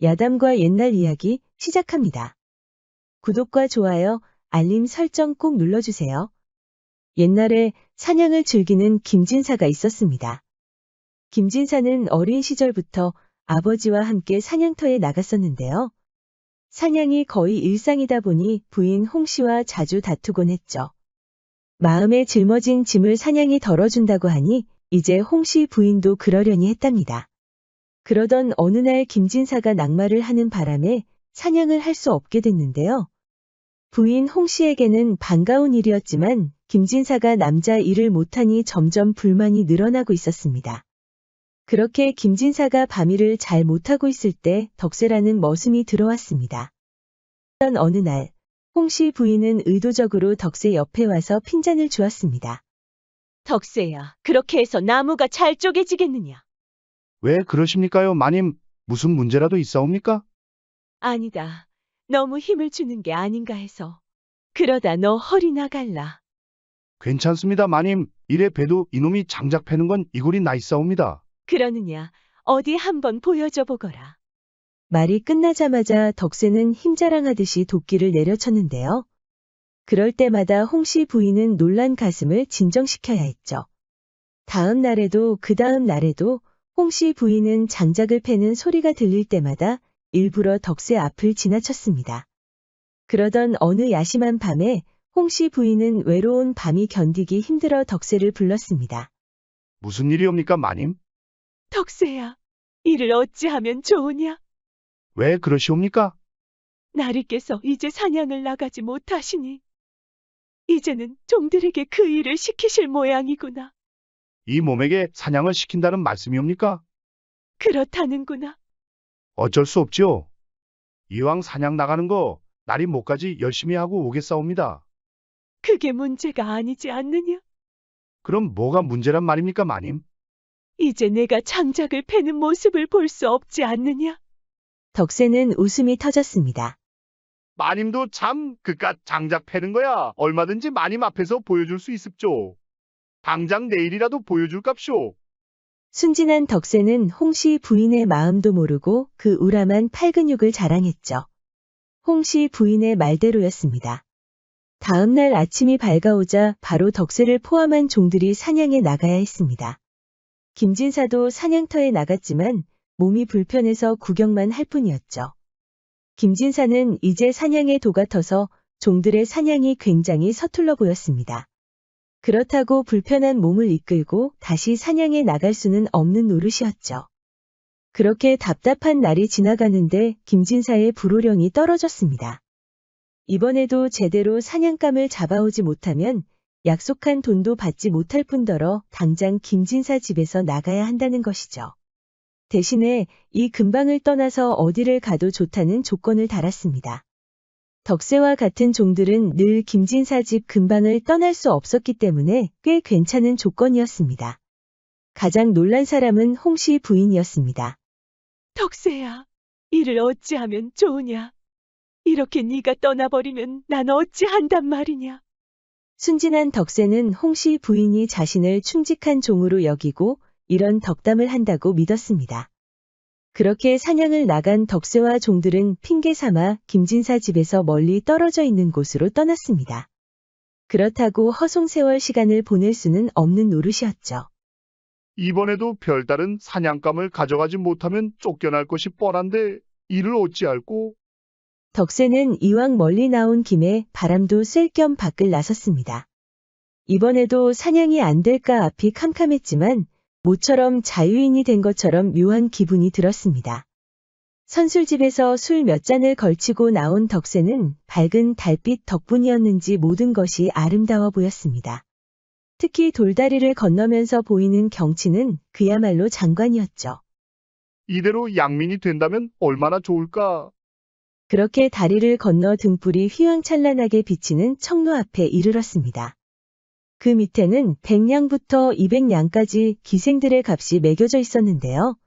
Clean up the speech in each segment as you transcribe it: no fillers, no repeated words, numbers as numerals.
야담과 옛날 이야기 시작합니다. 구독과 좋아요, 알림 설정 꼭 눌러주세요. 옛날에 사냥을 즐기는 김진사가 있었습니다. 김진사는 어린 시절부터 아버지와 함께 사냥터에 나갔었는데요. 사냥이 거의 일상이다 보니 부인 홍씨와 자주 다투곤 했죠. 마음에 짊어진 짐을 사냥이 덜어준다고 하니 이제 홍씨 부인도 그러려니 했답니다. 그러던 어느 날 김진사가 낙마를 하는 바람에 사냥을 할 수 없게 됐는데요. 부인 홍씨에게는 반가운 일이었지만 김진사가 남자 일을 못하니 점점 불만이 늘어나고 있었습니다. 그렇게 김진사가 밤일을 잘 못하고 있을 때 덕세라는 머슴이 들어왔습니다. 어느 날 홍씨 부인은 의도적으로 덕세 옆에 와서 핀잔을 주었습니다. 덕세야, 그렇게 해서 나무가 잘 쪼개지겠느냐? 왜 그러십니까요, 마님? 무슨 문제라도 있사옵니까? 아니다. 너무 힘을 주는 게 아닌가 해서. 그러다 너 허리 나갈라. 괜찮습니다, 마님. 이래 봬도 이놈이 장작 패는 건 이골이 나 있사옵니다. 그러느냐, 어디 한번 보여줘 보거라. 말이 끝나자마자 덕세는 힘자랑하듯이 도끼를 내려쳤는데요. 그럴 때마다 홍씨 부인은 놀란 가슴을 진정시켜야 했죠. 다음 날에도 그 다음 날에도 홍씨 부인은 장작을 패는 소리가 들릴 때마다 일부러 덕세 앞을 지나쳤습니다. 그러던 어느 야심한 밤에 홍씨 부인은 외로운 밤이 견디기 힘들어 덕세를 불렀습니다. 무슨 일이옵니까, 마님? 덕세야, 이를 어찌하면 좋으냐? 왜 그러시옵니까? 나리께서 이제 사냥을 나가지 못하시니 이제는 종들에게 그 일을 시키실 모양이구나. 이 몸에게 사냥을 시킨다는 말씀이옵니까? 그렇다는구나. 어쩔 수 없지요. 이왕 사냥 나가는 거 날이 못까지 열심히 하고 오겠사옵니다. 그게 문제가 아니지 않느냐? 그럼 뭐가 문제란 말입니까, 마님? 이제 내가 장작을 패는 모습을 볼 수 없지 않느냐? 덕세는 웃음이 터졌습니다. 마님도 참 그깟 장작 패는 거야 얼마든지 마님 앞에서 보여줄 수 있습죠. 당장 내일이라도 보여줄갑쇼. 순진한 덕세는 홍씨 부인의 마음도 모르고 그 우람한 팔근육을 자랑했죠. 홍씨 부인의 말대로였습니다. 다음 날 아침이 밝아오자 바로 덕세를 포함한 종들이 사냥에 나가야 했습니다. 김진사도 사냥터에 나갔지만 몸이 불편해서 구경만 할 뿐이었죠. 김진사는 이제 사냥에 도가 터서 종들의 사냥이 굉장히 서툴러 보였습니다. 그렇다고 불편한 몸을 이끌고 다시 사냥에 나갈 수는 없는 노릇이었죠. 그렇게 답답한 날이 지나가는데 김진사의 불호령이 떨어졌습니다. 이번에도 제대로 사냥감을 잡아오지 못하면 약속한 돈도 받지 못할 뿐더러 당장 김진사 집에서 나가야 한다는 것이죠. 대신에 이 근방을 떠나서 어디를 가도 좋다는 조건을 달았습니다. 덕세와 같은 종들은 늘 김진사 집 근방을 떠날 수 없었기 때문에 꽤 괜찮은 조건이었습니다. 가장 놀란 사람은 홍씨 부인이었습니다. 덕세야, 이를 어찌하면 좋으냐? 이렇게 네가 떠나버리면 난 어찌한단 말이냐? 순진한 덕세는 홍씨 부인이 자신을 충직한 종으로 여기고 이런 덕담을 한다고 믿었습니다. 그렇게 사냥을 나간 덕세와 종들은 핑계 삼아 김진사 집에서 멀리 떨어져 있는 곳으로 떠났습니다. 그렇다고 허송세월 시간을 보낼 수는 없는 노릇이었죠. 이번에도 별다른 사냥감을 가져가지 못하면 쫓겨날 것이 뻔한데 이를 어찌할꼬? 덕세는 이왕 멀리 나온 김에 바람도 쐴 겸 밖을 나섰습니다. 이번에도 사냥이 안 될까 앞이 캄캄했지만 모처럼 자유인이 된 것처럼 묘한 기분이 들었습니다. 선술집에서 술 몇 잔을 걸치고 나온 덕세는 밝은 달빛 덕분이었는지 모든 것이 아름다워 보였습니다. 특히 돌다리를 건너면서 보이는 경치는 그야말로 장관이었죠. 이대로 양민이 된다면 얼마나 좋을까? 그렇게 다리를 건너 등불이 휘황찬란하게 비치는 청로 앞에 이르렀습니다. 그 밑에는 100냥부터 200냥까지 기생들의 값이 매겨져 있었는데요.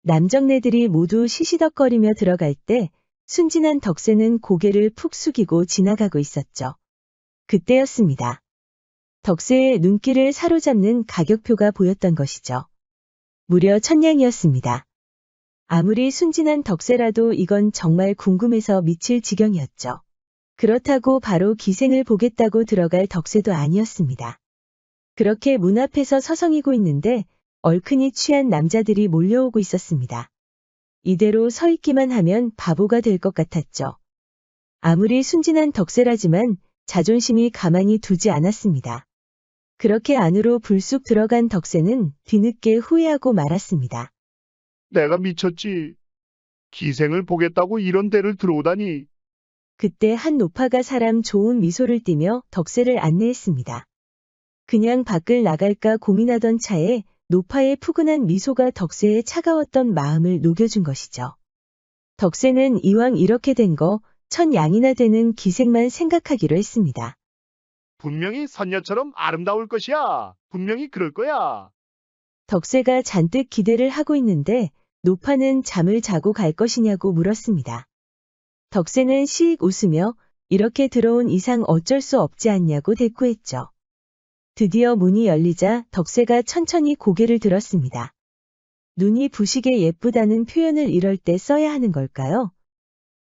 남정네들이 모두 시시덕거리며 들어갈 때 순진한 덕세는 고개를 푹 숙이고 지나가고 있었죠. 그때였습니다. 덕세의 눈길을 사로잡는 가격표가 보였던 것이죠. 무려 1000냥이었습니다. 아무리 순진한 덕세라도 이건 정말 궁금해서 미칠 지경이었죠. 그렇다고 바로 기생을 보겠다고 들어갈 덕세도 아니었습니다. 그렇게 문 앞에서 서성이고 있는데 얼큰이 취한 남자들이 몰려오고 있었습니다. 이대로 서 있기만 하면 바보가 될 것 같았죠. 아무리 순진한 덕세라지만 자존심이 가만히 두지 않았습니다. 그렇게 안으로 불쑥 들어간 덕세는 뒤늦게 후회하고 말았습니다. 내가 미쳤지. 기생을 보겠다고 이런 데를 들어오다니. 그때 한 노파가 사람 좋은 미소를 띠며 덕세를 안내했습니다. 그냥 밖을 나갈까 고민하던 차에 노파의 푸근한 미소가 덕세의 차가웠던 마음을 녹여준 것이죠. 덕세는 이왕 이렇게 된 거 천양이나 되는 기생만 생각하기로 했습니다. 분명히 선녀처럼 아름다울 것이야. 분명히 그럴 거야. 덕세가 잔뜩 기대를 하고 있는데 노파는 잠을 자고 갈 것이냐고 물었습니다. 덕세는 씩 웃으며 이렇게 들어온 이상 어쩔 수 없지 않냐고 대꾸했죠. 드디어 문이 열리자 덕세가 천천히 고개를 들었습니다. 눈이 부시게 예쁘다는 표현을 이럴 때 써야 하는 걸까요?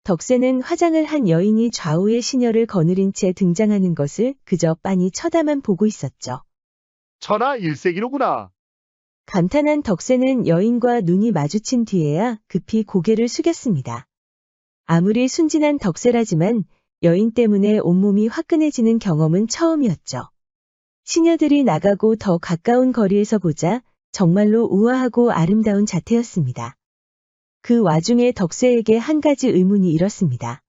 덕세는 화장을 한 여인이 좌우의 시녀를 거느린 채 등장하는 것을 그저 빤히 쳐다만 보고 있었죠. 천하 일색이로구나. 감탄한 덕세는 여인과 눈이 마주친 뒤에야 급히 고개를 숙였습니다. 아무리 순진한 덕세라지만 여인 때문에 온몸이 화끈해지는 경험은 처음이었죠. 시녀들이 나가고 더 가까운 거리에서 보자 정말로 우아하고 아름다운 자태였습니다. 그 와중에 덕세에게 한 가지 의문이 일었습니다.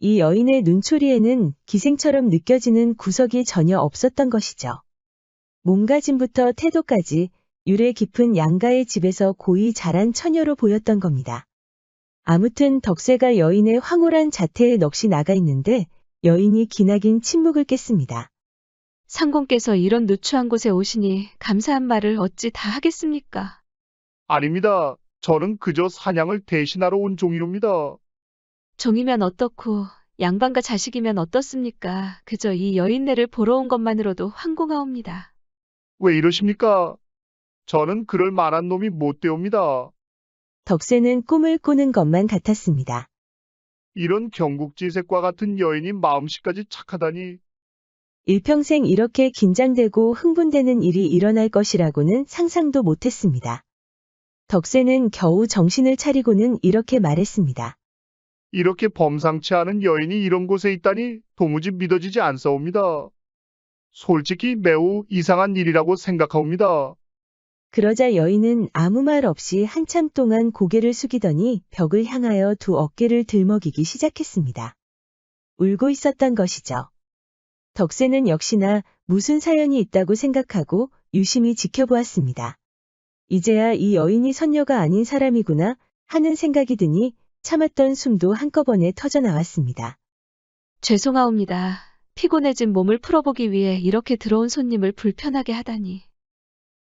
이 여인의 눈초리에는 기생처럼 느껴지는 구석이 전혀 없었던 것이죠. 몸가짐부터 태도까지 유래 깊은 양가의 집에서 고이 자란 처녀로 보였던 겁니다. 아무튼 덕세가 여인의 황홀한 자태에 넋이 나가 있는데 여인이 기나긴 침묵을 깼습니다. 상공께서 이런 누추한 곳에 오시니 감사한 말을 어찌 다 하겠습니까? 아닙니다. 저는 그저 사냥을 대신하러 온 종이옵니다. 종이면 어떻고 양반과 자식이면 어떻습니까? 그저 이 여인네를 보러 온 것만으로도 황공하옵니다. 왜 이러십니까? 저는 그럴 만한 놈이 못 되옵니다. 덕세는 꿈을 꾸는 것만 같았습니다. 이런 경국지색과 같은 여인이 마음씨까지 착하다니. 일평생 이렇게 긴장되고 흥분되는 일이 일어날 것이라고는 상상도 못했습니다. 덕세는 겨우 정신을 차리고는 이렇게 말했습니다. 이렇게 범상치 않은 여인이 이런 곳에 있다니 도무지 믿어지지 않사옵니다. 솔직히 매우 이상한 일이라고 생각하옵니다. 그러자 여인은 아무 말 없이 한참 동안 고개를 숙이더니 벽을 향하여 두 어깨를 들먹이기 시작했습니다. 울고 있었던 것이죠. 덕세는 역시나 무슨 사연이 있다고 생각하고 유심히 지켜보았습니다. 이제야 이 여인이 선녀가 아닌 사람이구나 하는 생각이 드니 참았던 숨도 한꺼번에 터져나왔습니다. 죄송하옵니다. 피곤해진 몸을 풀어보기 위해 이렇게 들어온 손님을 불편하게 하다니.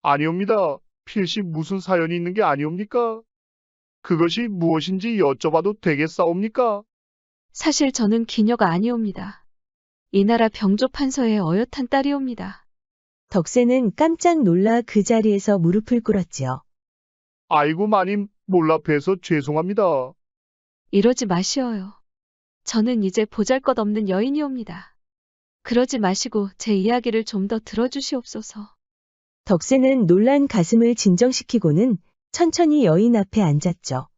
아니옵니다. 필시 무슨 사연이 있는 게 아니옵니까? 그것이 무엇인지 여쭤봐도 되겠사옵니까? 사실 저는 기녀가 아니옵니다. 이 나라 병조 판서의 어엿한 딸이옵니다. 덕세는 깜짝 놀라 그 자리에서 무릎을 꿇었지요. 아이고 마님, 몰라뵈서 죄송합니다. 이러지 마시어요. 저는 이제 보잘것없는 여인이옵니다. 그러지 마시고 제 이야기를 좀 더 들어주시옵소서. 덕세는 놀란 가슴을 진정시키고는 천천히 여인 앞에 앉았죠.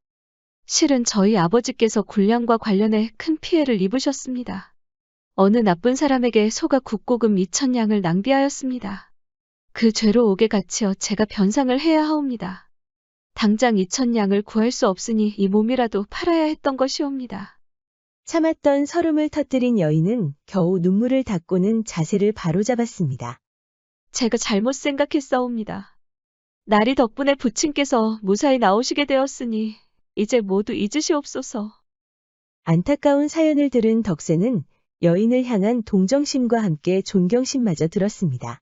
실은 저희 아버지께서 군량과 관련해 큰 피해를 입으셨습니다. 어느 나쁜 사람에게 소가 국고금 2,000냥을 낭비하였습니다. 그 죄로 옥에 갇혀 제가 변상을 해야 하옵니다. 당장 2,000냥을 구할 수 없으니 이 몸이라도 팔아야 했던 것이옵니다. 참았던 서름을 터뜨린 여인은 겨우 눈물을 닦고는 자세를 바로잡았습니다. 제가 잘못 생각했사옵니다. 나리 덕분에 부친께서 무사히 나오시게 되었으니 이제 모두 잊으시옵소서. 안타까운 사연을 들은 덕세는 여인을 향한 동정심과 함께 존경심마저 들었습니다.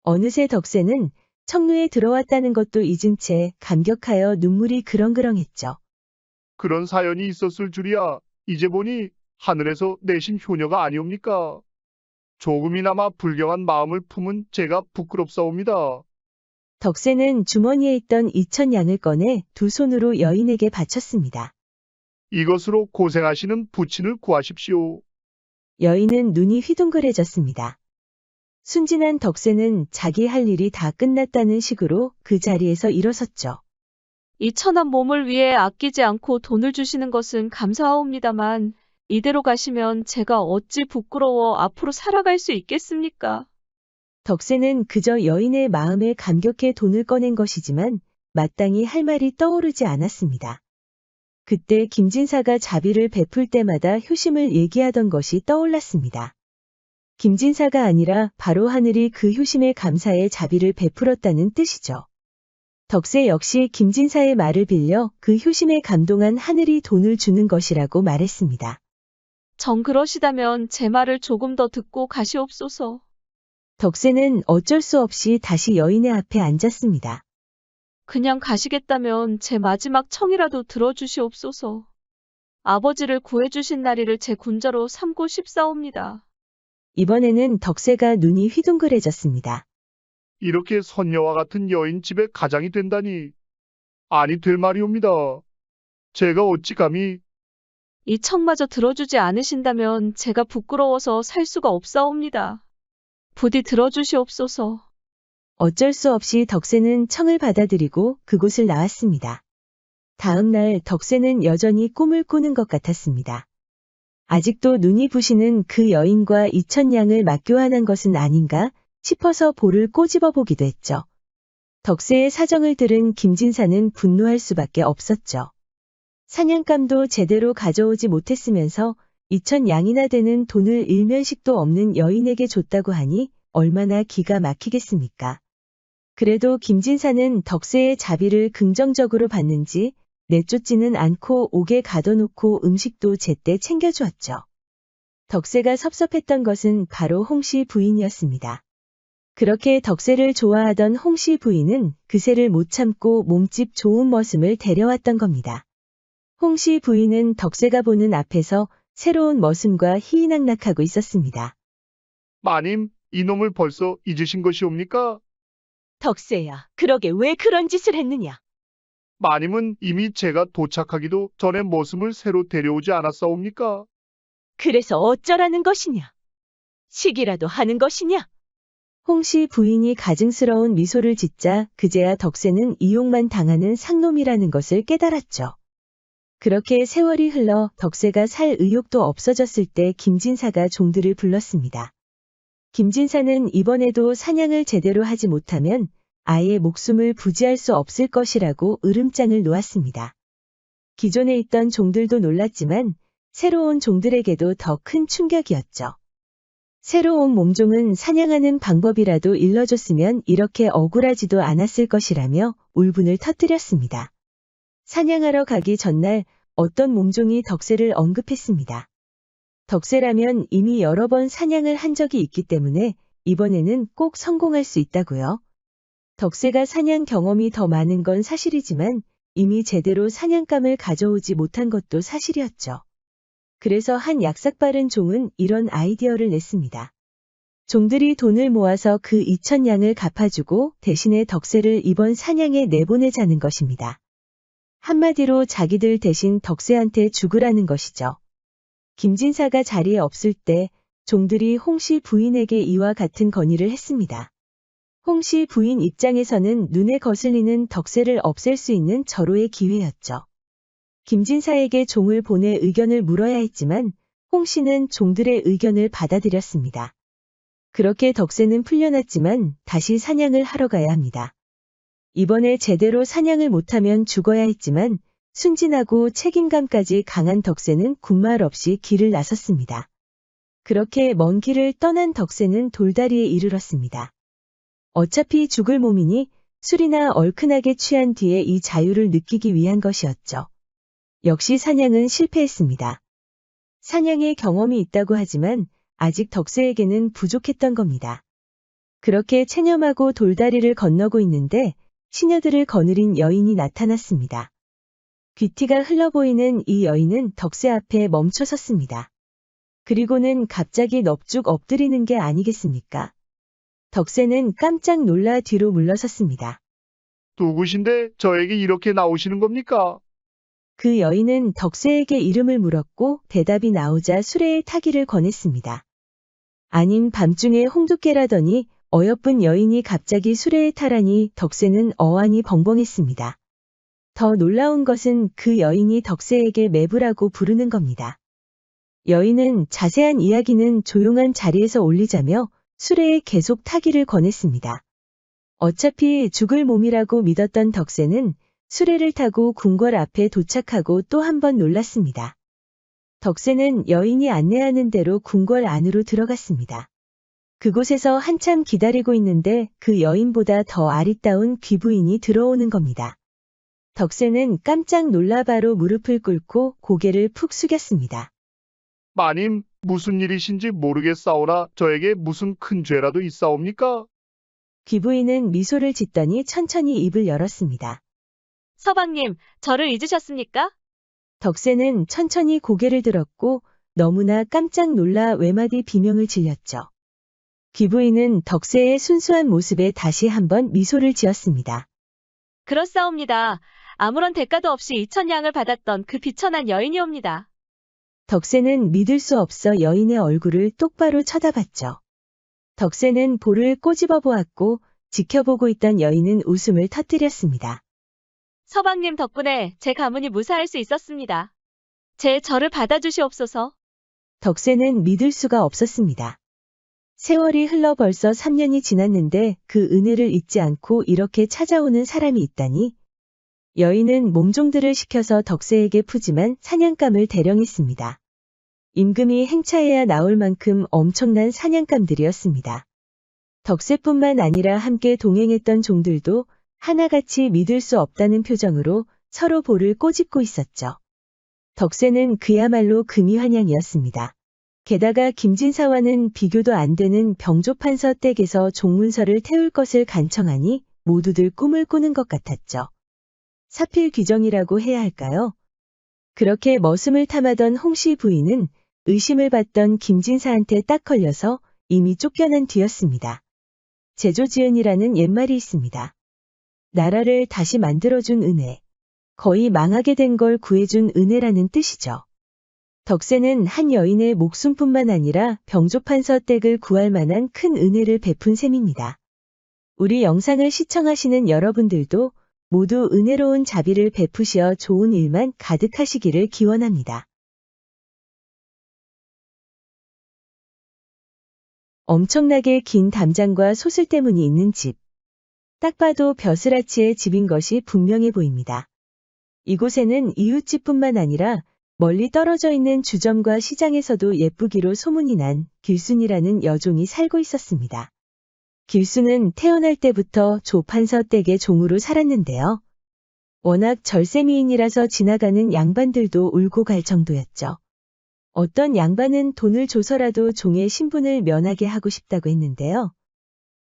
어느새 덕세는 청루에 들어왔다는 것도 잊은 채 감격하여 눈물이 그렁그렁했죠. 그런 사연이 있었을 줄이야. 이제 보니 하늘에서 내신 효녀가 아니옵니까? 조금이나마 불경한 마음을 품은 제가 부끄럽사옵니다. 덕세는 주머니에 있던 2,000양을 꺼내 두 손으로 여인에게 바쳤습니다. 이것으로 고생하시는 부친을 구하십시오. 여인은 눈이 휘둥그레졌습니다. 순진한 덕세는 자기 할 일이 다 끝났다는 식으로 그 자리에서 일어섰죠. 이 천한 몸을 위해 아끼지 않고 돈을 주시는 것은 감사하옵니다만 이대로 가시면 제가 어찌 부끄러워 앞으로 살아갈 수 있겠습니까? 덕세는 그저 여인의 마음에 감격해 돈을 꺼낸 것이지만 마땅히 할 말이 떠오르지 않았습니다. 그때 김진사가 자비를 베풀 때마다 효심을 얘기하던 것이 떠올랐습니다. 김진사가 아니라 바로 하늘이 그 효심에 감사해 자비를 베풀었다는 뜻이죠. 덕세 역시 김진사의 말을 빌려 그 효심에 감동한 하늘이 돈을 주는 것이라고 말했습니다. 정 그러시다면 제 말을 조금 더 듣고 가시옵소서. 덕세는 어쩔 수 없이 다시 여인의 앞에 앉았습니다. 그냥 가시겠다면 제 마지막 청이라도 들어주시옵소서. 아버지를 구해주신 나리를 제 군자로 삼고 싶사옵니다. 이번에는 덕세가 눈이 휘둥그레졌습니다. 이렇게 선녀와 같은 여인 집에 가장이 된다니. 아니 될 말이옵니다. 제가 어찌 감히. 이 청마저 들어주지 않으신다면 제가 부끄러워서 살 수가 없사옵니다. 부디 들어주시옵소서. 어쩔 수 없이 덕세는 청을 받아들이고 그곳을 나왔습니다. 다음 날 덕세는 여전히 꿈을 꾸는 것 같았습니다. 아직도 눈이 부시는 그 여인과 2,000양을 맞교환한 것은 아닌가 싶어서 볼을 꼬집어 보기도 했죠. 덕세의 사정을 들은 김진사는 분노할 수밖에 없었죠. 사냥감도 제대로 가져오지 못했으면서 2,000양이나 되는 돈을 일면식도 없는 여인에게 줬다고 하니 얼마나 기가 막히겠습니까? 그래도 김진사는 덕세의 자비를 긍정적으로 봤는지 내쫓지는 않고 옥에 가둬놓고 음식도 제때 챙겨주었죠. 덕세가 섭섭했던 것은 바로 홍씨 부인이었습니다. 그렇게 덕세를 좋아하던 홍씨 부인은 그새를 못 참고 몸집 좋은 머슴을 데려왔던 겁니다. 홍씨 부인은 덕세가 보는 앞에서 새로운 머슴과 희희낙낙하고 있었습니다. 마님, 이놈을 벌써 잊으신 것이옵니까? 덕세야, 그러게 왜 그런 짓을 했느냐? 마님은 이미 제가 도착하기도 전에 머슴을 새로 데려오지 않았사옵니까? 그래서 어쩌라는 것이냐? 시기라도 하는 것이냐? 홍씨 부인이 가증스러운 미소를 짓자 그제야 덕세는 이용만 당하는 상놈이라는 것을 깨달았죠. 그렇게 세월이 흘러 덕세가 살 의욕도 없어졌을 때 김진사가 종들을 불렀습니다. 김진사는 이번에도 사냥을 제대로 하지 못하면 아예 목숨을 부지할 수 없을 것이라고 으름장을 놓았습니다. 기존에 있던 종들도 놀랐지만 새로운 종들에게도 더 큰 충격이었죠. 새로운 몸종은 사냥하는 방법이라도 일러줬으면 이렇게 억울하지도 않았을 것이라며 울분을 터뜨렸습니다. 사냥하러 가기 전날 어떤 몸종이 덕세를 언급했습니다. 덕세라면 이미 여러 번 사냥을 한 적이 있기 때문에 이번에는 꼭 성공할 수 있다고요. 덕세가 사냥 경험이 더 많은 건 사실이지만 이미 제대로 사냥감을 가져오지 못한 것도 사실이었죠. 그래서 한 약삭빠른 종은 이런 아이디어를 냈습니다. 종들이 돈을 모아서 그 2,000양을 갚아주고 대신에 덕세를 이번 사냥에 내보내자는 것입니다. 한마디로 자기들 대신 덕세한테 죽으라는 것이죠. 김진사가 자리에 없을 때 종들이 홍씨 부인에게 이와 같은 건의를 했습니다. 홍씨 부인 입장에서는 눈에 거슬리는 덕세를 없앨 수 있는 절호의 기회였죠. 김진사에게 종을 보내 의견을 물어야 했지만 홍씨는 종들의 의견을 받아들였습니다. 그렇게 덕세는 풀려났지만 다시 사냥을 하러 가야 합니다. 이번에 제대로 사냥을 못하면 죽어야 했지만 순진하고 책임감까지 강한 덕세는 군말 없이 길을 나섰습니다. 그렇게 먼 길을 떠난 덕세는 돌다리에 이르렀습니다. 어차피 죽을 몸이니 술이나 얼큰하게 취한 뒤에 이 자유를 느끼기 위한 것이었죠. 역시 사냥은 실패했습니다. 사냥의 경험이 있다고 하지만 아직 덕세에게는 부족했던 겁니다. 그렇게 체념하고 돌다리를 건너고 있는데 시녀들을 거느린 여인이 나타났습니다. 귀티가 흘러보이는 이 여인은 덕세 앞에 멈춰 섰습니다. 그리고는 갑자기 넙죽 엎드리는 게 아니겠습니까? 덕세는 깜짝 놀라 뒤로 물러섰습니다. 누구신데 저에게 이렇게 나오시는 겁니까? 그 여인은 덕세에게 이름을 물었고 대답이 나오자 수레에 타기를 권했습니다. 아닌 밤중에 홍두깨라더니 어여쁜 여인이 갑자기 수레에 타라니 덕세는 어안이 벙벙했습니다. 더 놀라운 것은 그 여인이 덕세에게 매부라고 부르는 겁니다. 여인은 자세한 이야기는 조용한 자리에서 올리자며 수레에 계속 타기를 권했습니다. 어차피 죽을 몸이라고 믿었던 덕세는 수레를 타고 궁궐 앞에 도착하고 또 한 번 놀랐습니다. 덕세는 여인이 안내하는 대로 궁궐 안으로 들어갔습니다. 그곳에서 한참 기다리고 있는데 그 여인보다 더 아리따운 귀부인이 들어오는 겁니다. 덕세는 깜짝 놀라 바로 무릎을 꿇고 고개를 푹 숙였습니다. 마님, 무슨 일이신지 모르겠사오나 저에게 무슨 큰 죄라도 있사옵니까? 귀부인은 미소를 짓더니 천천히 입을 열었습니다. 서방님, 저를 잊으셨습니까? 덕세는 천천히 고개를 들었고 너무나 깜짝 놀라 외마디 비명을 질렸죠. 귀부인은 덕세의 순수한 모습에 다시 한번 미소를 지었습니다. 그렇사옵니다. 아무런 대가도 없이 2,000냥을 받았던 그 비천한 여인이옵니다. 덕세는 믿을 수 없어 여인의 얼굴을 똑바로 쳐다봤죠. 덕세는 볼을 꼬집어 보았고 지켜보고 있던 여인은 웃음을 터뜨렸습니다. 서방님 덕분에 제 가문이 무사할 수 있었습니다. 제 저를 받아주시옵소서. 덕세는 믿을 수가 없었습니다. 세월이 흘러 벌써 3년이 지났는데 그 은혜를 잊지 않고 이렇게 찾아오는 사람이 있다니. 여인은 몸종들을 시켜서 덕세에게 푸짐한 사냥감을 대령했습니다. 임금이 행차해야 나올 만큼 엄청난 사냥감들이었습니다. 덕세뿐만 아니라 함께 동행했던 종들도 하나같이 믿을 수 없다는 표정으로 서로 볼을 꼬집고 있었죠. 덕세는 그야말로 금이환영이었습니다. 게다가 김진사와는 비교도 안 되는 병조판서 댁에서 종문서를 태울 것을 간청하니 모두들 꿈을 꾸는 것 같았죠. 사필 귀정이라고 해야 할까요? 그렇게 머슴을 탐하던 홍씨 부인은 의심을 받던 김진사한테 딱 걸려서 이미 쫓겨난 뒤였습니다. 제조지은이라는 옛말이 있습니다. 나라를 다시 만들어준 은혜. 거의 망하게 된 걸 구해준 은혜라는 뜻이죠. 덕세는 한 여인의 목숨뿐만 아니라 병조판서 댁을 구할 만한 큰 은혜를 베푼 셈입니다. 우리 영상을 시청하시는 여러분들도 모두 은혜로운 자비를 베푸시어 좋은 일만 가득하시기를 기원합니다. 엄청나게 긴 담장과 소슬대문이 있는 집. 딱 봐도 벼슬아치의 집인 것이 분명해 보입니다. 이곳에는 이웃집뿐만 아니라 멀리 떨어져 있는 주점과 시장에서도 예쁘기로 소문이 난 길순이라는 여종이 살고 있었습니다. 길순은 태어날 때부터 조판서 댁의 종으로 살았는데요. 워낙 절세미인이라서 지나가는 양반들도 울고 갈 정도였죠. 어떤 양반은 돈을 줘서라도 종의 신분을 면하게 하고 싶다고 했는데요.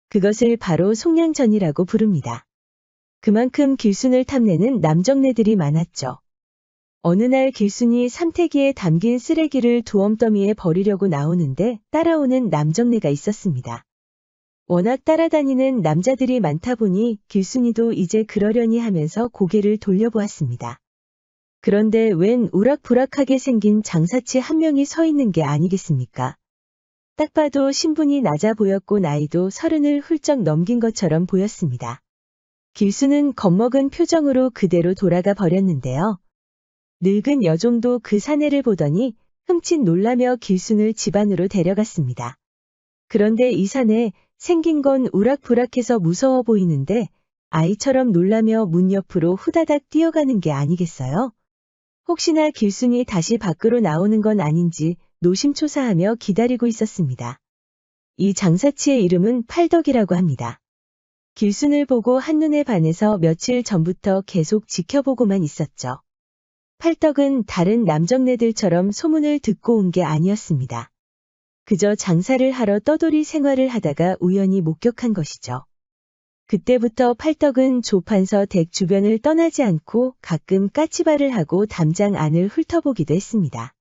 그것을 바로 속량전이라고 부릅니다. 그만큼 길순을 탐내는 남정네들이 많았죠. 어느 날 길순이 삼태기에 담긴 쓰레기를 두엄더미에 버리려고 나오는데 따라오는 남정네가 있었습니다. 워낙 따라다니는 남자들이 많다 보니 길순이도 이제 그러려니 하면서 고개를 돌려보았습니다. 그런데 웬 우락부락하게 생긴 장사치 한 명이 서 있는 게 아니겠습니까? 딱 봐도 신분이 낮아 보였고 나이도 30을 훌쩍 넘긴 것처럼 보였습니다. 길순은 겁먹은 표정으로 그대로 돌아가 버렸는데요. 늙은 여종도 그 사내를 보더니 흠칫 놀라며 길순을 집 안으로 데려갔습니다. 그런데 이 사내 생긴 건 우락부락해서 무서워 보이는데 아이처럼 놀라며 문 옆으로 후다닥 뛰어가는 게 아니겠어요? 혹시나 길순이 다시 밖으로 나오는 건 아닌지 노심초사하며 기다리고 있었습니다. 이 장사치의 이름은 팔덕이라고 합니다. 길순을 보고 한눈에 반해서 며칠 전부터 계속 지켜보고만 있었죠. 팔덕은 다른 남정네들처럼 소문을 듣고 온 게 아니었습니다. 그저 장사를 하러 떠돌이 생활을 하다가 우연히 목격한 것이죠. 그때부터 팔덕은 조판서 댁 주변을 떠나지 않고 가끔 까치발을 하고 담장 안을 훑어보기도 했습니다.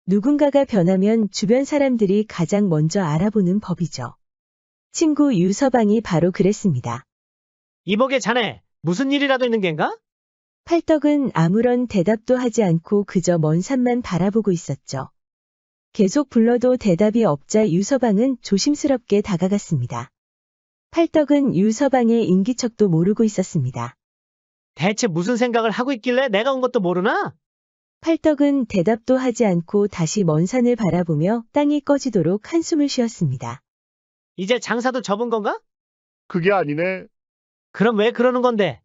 누군가가 변하면 주변 사람들이 가장 먼저 알아보는 법이죠. 친구 유서방이 바로 그랬습니다. 이복의 자네, 무슨 일이라도 있는 겐가? 팔떡은 아무런 대답도 하지 않고 그저 먼 산만 바라보고 있었죠. 계속 불러도 대답이 없자 유서방은 조심스럽게 다가갔습니다. 팔떡은 유서방의 인기척도 모르고 있었습니다. 대체 무슨 생각을 하고 있길래 내가 온 것도 모르나? 팔떡은 대답도 하지 않고 다시 먼 산을 바라보며 땅이 꺼지도록 한숨을 쉬었습니다. 이제 장사도 접은 건가? 그게 아니네. 그럼 왜 그러는 건데?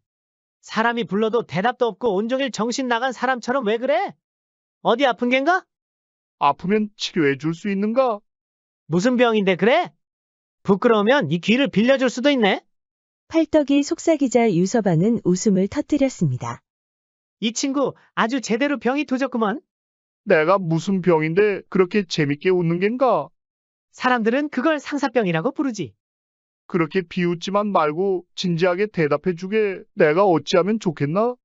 사람이 불러도 대답도 없고 온종일 정신 나간 사람처럼 왜 그래? 어디 아픈 겐가? 아프면 치료해 줄 수 있는가? 무슨 병인데 그래? 부끄러우면 이 귀를 빌려줄 수도 있네. 팔떡이 속삭이자 유서방은 웃음을 터뜨렸습니다. 이 친구 아주 제대로 병이 도졌구먼. 내가 무슨 병인데 그렇게 재밌게 웃는 겐가? 사람들은 그걸 상사병이라고 부르지. 그렇게 비웃지만 말고 진지하게 대답해 주게 내가 어찌하면 좋겠나?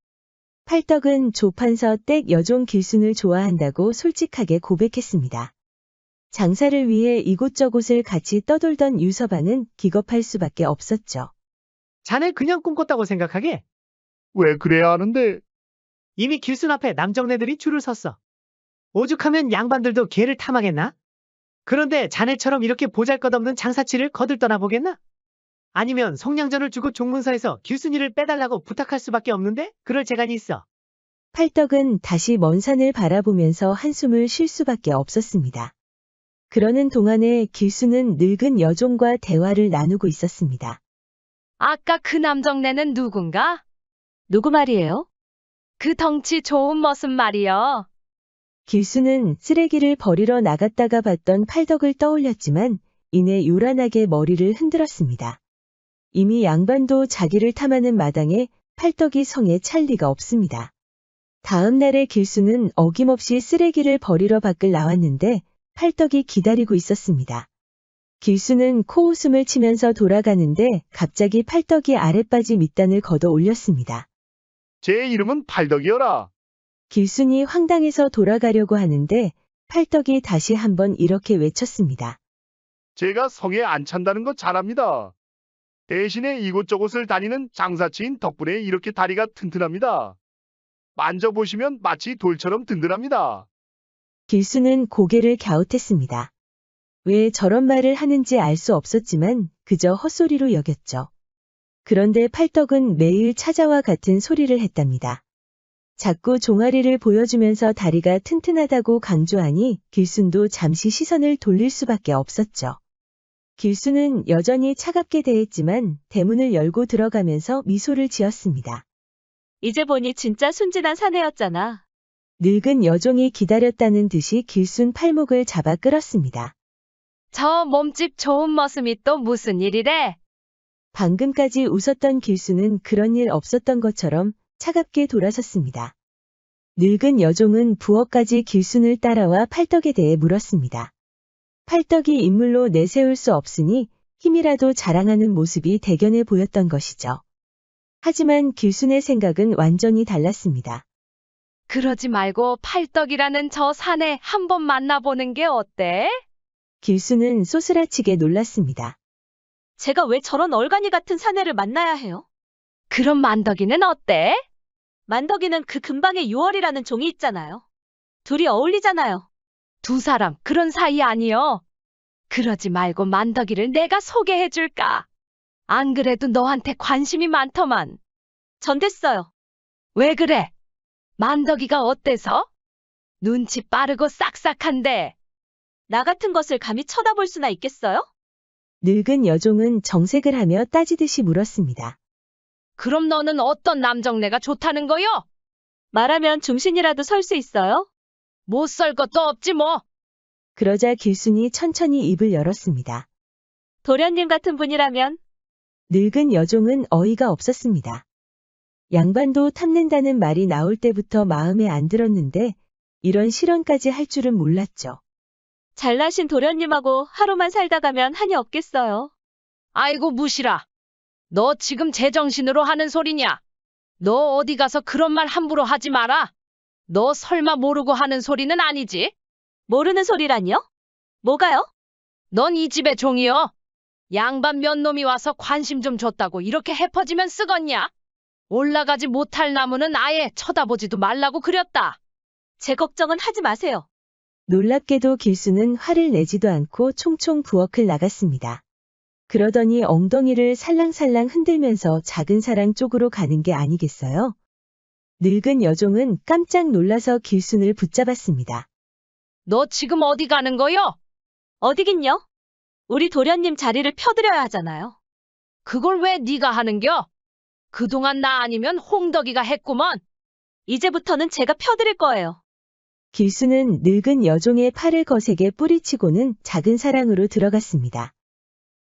팔떡은 조판서 댁 여종 길순을 좋아한다고 솔직하게 고백했습니다. 장사를 위해 이곳저곳을 같이 떠돌던 유서방은 기겁할 수밖에 없었죠. 자네 그냥 꿈꿨다고 생각하게. 왜 그래야 하는데? 이미 길순 앞에 남정네들이 줄을 섰어. 오죽하면 양반들도 걔를 탐하겠나? 그런데 자네처럼 이렇게 보잘것없는 장사치를 거들 떠나보겠나? 아니면 송량전을 주고 종문서에서 길순이를 빼달라고 부탁할 수밖에 없는데 그럴 재간이 있어. 팔떡은 다시 먼 산을 바라보면서 한숨을 쉴 수밖에 없었습니다. 그러는 동안에 길순은 늙은 여종과 대화를 나누고 있었습니다. 아까 그 남정네는 누군가? 누구 말이에요? 그 덩치 좋은 모습 말이여. 길순은 쓰레기를 버리러 나갔다가 봤던 팔덕을 떠올렸지만 이내 요란하게 머리를 흔들었습니다. 이미 양반도 자기를 탐하는 마당에 팔떡이 성에 찰 리가 없습니다. 다음 날에 길순은 어김없이 쓰레기를 버리러 밖을 나왔는데 팔떡이 기다리고 있었습니다. 길순은 코웃음을 치면서 돌아가는데 갑자기 팔떡이 아랫바지 밑단을 걷어 올렸습니다. 제 이름은 팔덕이여라. 길순이 황당해서 돌아가려고 하는데 팔떡이 다시 한번 이렇게 외쳤습니다. 제가 성에 안 찬다는 거 잘 압니다. 대신에 이곳저곳을 다니는 장사치인 덕분에 이렇게 다리가 튼튼합니다. 만져보시면 마치 돌처럼 든든합니다. 길순은 고개를 갸웃했습니다. 왜 저런 말을 하는지 알 수 없었지만 그저 헛소리로 여겼죠. 그런데 팔떡은 매일 찾아와 같은 소리를 했답니다. 자꾸 종아리를 보여주면서 다리가 튼튼하다고 강조하니 길순도 잠시 시선을 돌릴 수밖에 없었죠. 길순은 여전히 차갑게 대했지만 대문을 열고 들어가면서 미소를 지었습니다. 이제 보니 진짜 순진한 사내였잖아. 늙은 여종이 기다렸다는 듯이 길순 팔목을 잡아 끌었습니다. 저 몸집 좋은 모습이 또 무슨 일이래? 방금까지 웃었던 길순은 그런 일 없었던 것처럼 차갑게 돌아섰습니다. 늙은 여종은 부엌까지 길순을 따라와 팔떡에 대해 물었습니다. 팔떡이 인물로 내세울 수 없으니 힘이라도 자랑하는 모습이 대견해 보였던 것이죠. 하지만 길순의 생각은 완전히 달랐습니다. 그러지 말고 팔떡이라는 저 사내 한번 만나보는 게 어때? 길순은 소스라치게 놀랐습니다. 제가 왜 저런 얼간이 같은 사내를 만나야 해요? 그럼 만덕이는 어때? 만덕이는 그 근방에 6월이라는 종이 있잖아요. 둘이 어울리잖아요. 두 사람 그런 사이 아니여. 그러지 말고 만덕이를 내가 소개해줄까? 안 그래도 너한테 관심이 많더만. 전 됐어요. 왜 그래? 만덕이가 어때서? 눈치 빠르고 싹싹한데. 나 같은 것을 감히 쳐다볼 수나 있겠어요? 늙은 여종은 정색을 하며 따지듯이 물었습니다. 그럼 너는 어떤 남정네가 좋다는 거요? 말하면 중신이라도 설 수 있어요? 못 설 것도 없지 뭐. 그러자 길순이 천천히 입을 열었습니다. 도련님 같은 분이라면 늙은 여종은 어이가 없었습니다. 양반도 탐낸다는 말이 나올 때부터 마음에 안 들었는데 이런 실언까지 할 줄은 몰랐죠. 잘나신 도련님하고 하루만 살다 가면 한이 없겠어요. 아이고 무시라. 너 지금 제정신으로 하는 소리냐? 너 어디 가서 그런 말 함부로 하지 마라. 너 설마 모르고 하는 소리는 아니지? 모르는 소리라니요? 뭐가요? 넌 이 집의 종이여. 양반 몇 놈이 와서 관심 좀 줬다고 이렇게 해퍼지면 쓰겄냐? 올라가지 못할 나무는 아예 쳐다보지도 말라고 그렸다. 제 걱정은 하지 마세요. 놀랍게도 길수는 화를 내지도 않고 총총 부엌을 나갔습니다. 그러더니 엉덩이를 살랑살랑 흔들면서 작은 사랑 쪽으로 가는 게 아니겠어요? 늙은 여종은 깜짝 놀라서 길순을 붙잡았습니다. 너 지금 어디 가는 거요? 어디긴요? 우리 도련님 자리를 펴드려야 하잖아요. 그걸 왜 네가 하는겨? 그동안 나 아니면 홍덕이가 했구먼. 이제부터는 제가 펴드릴 거예요. 길수는 늙은 여종의 팔을 거세게 뿌리치고는 작은 사랑으로 들어갔습니다.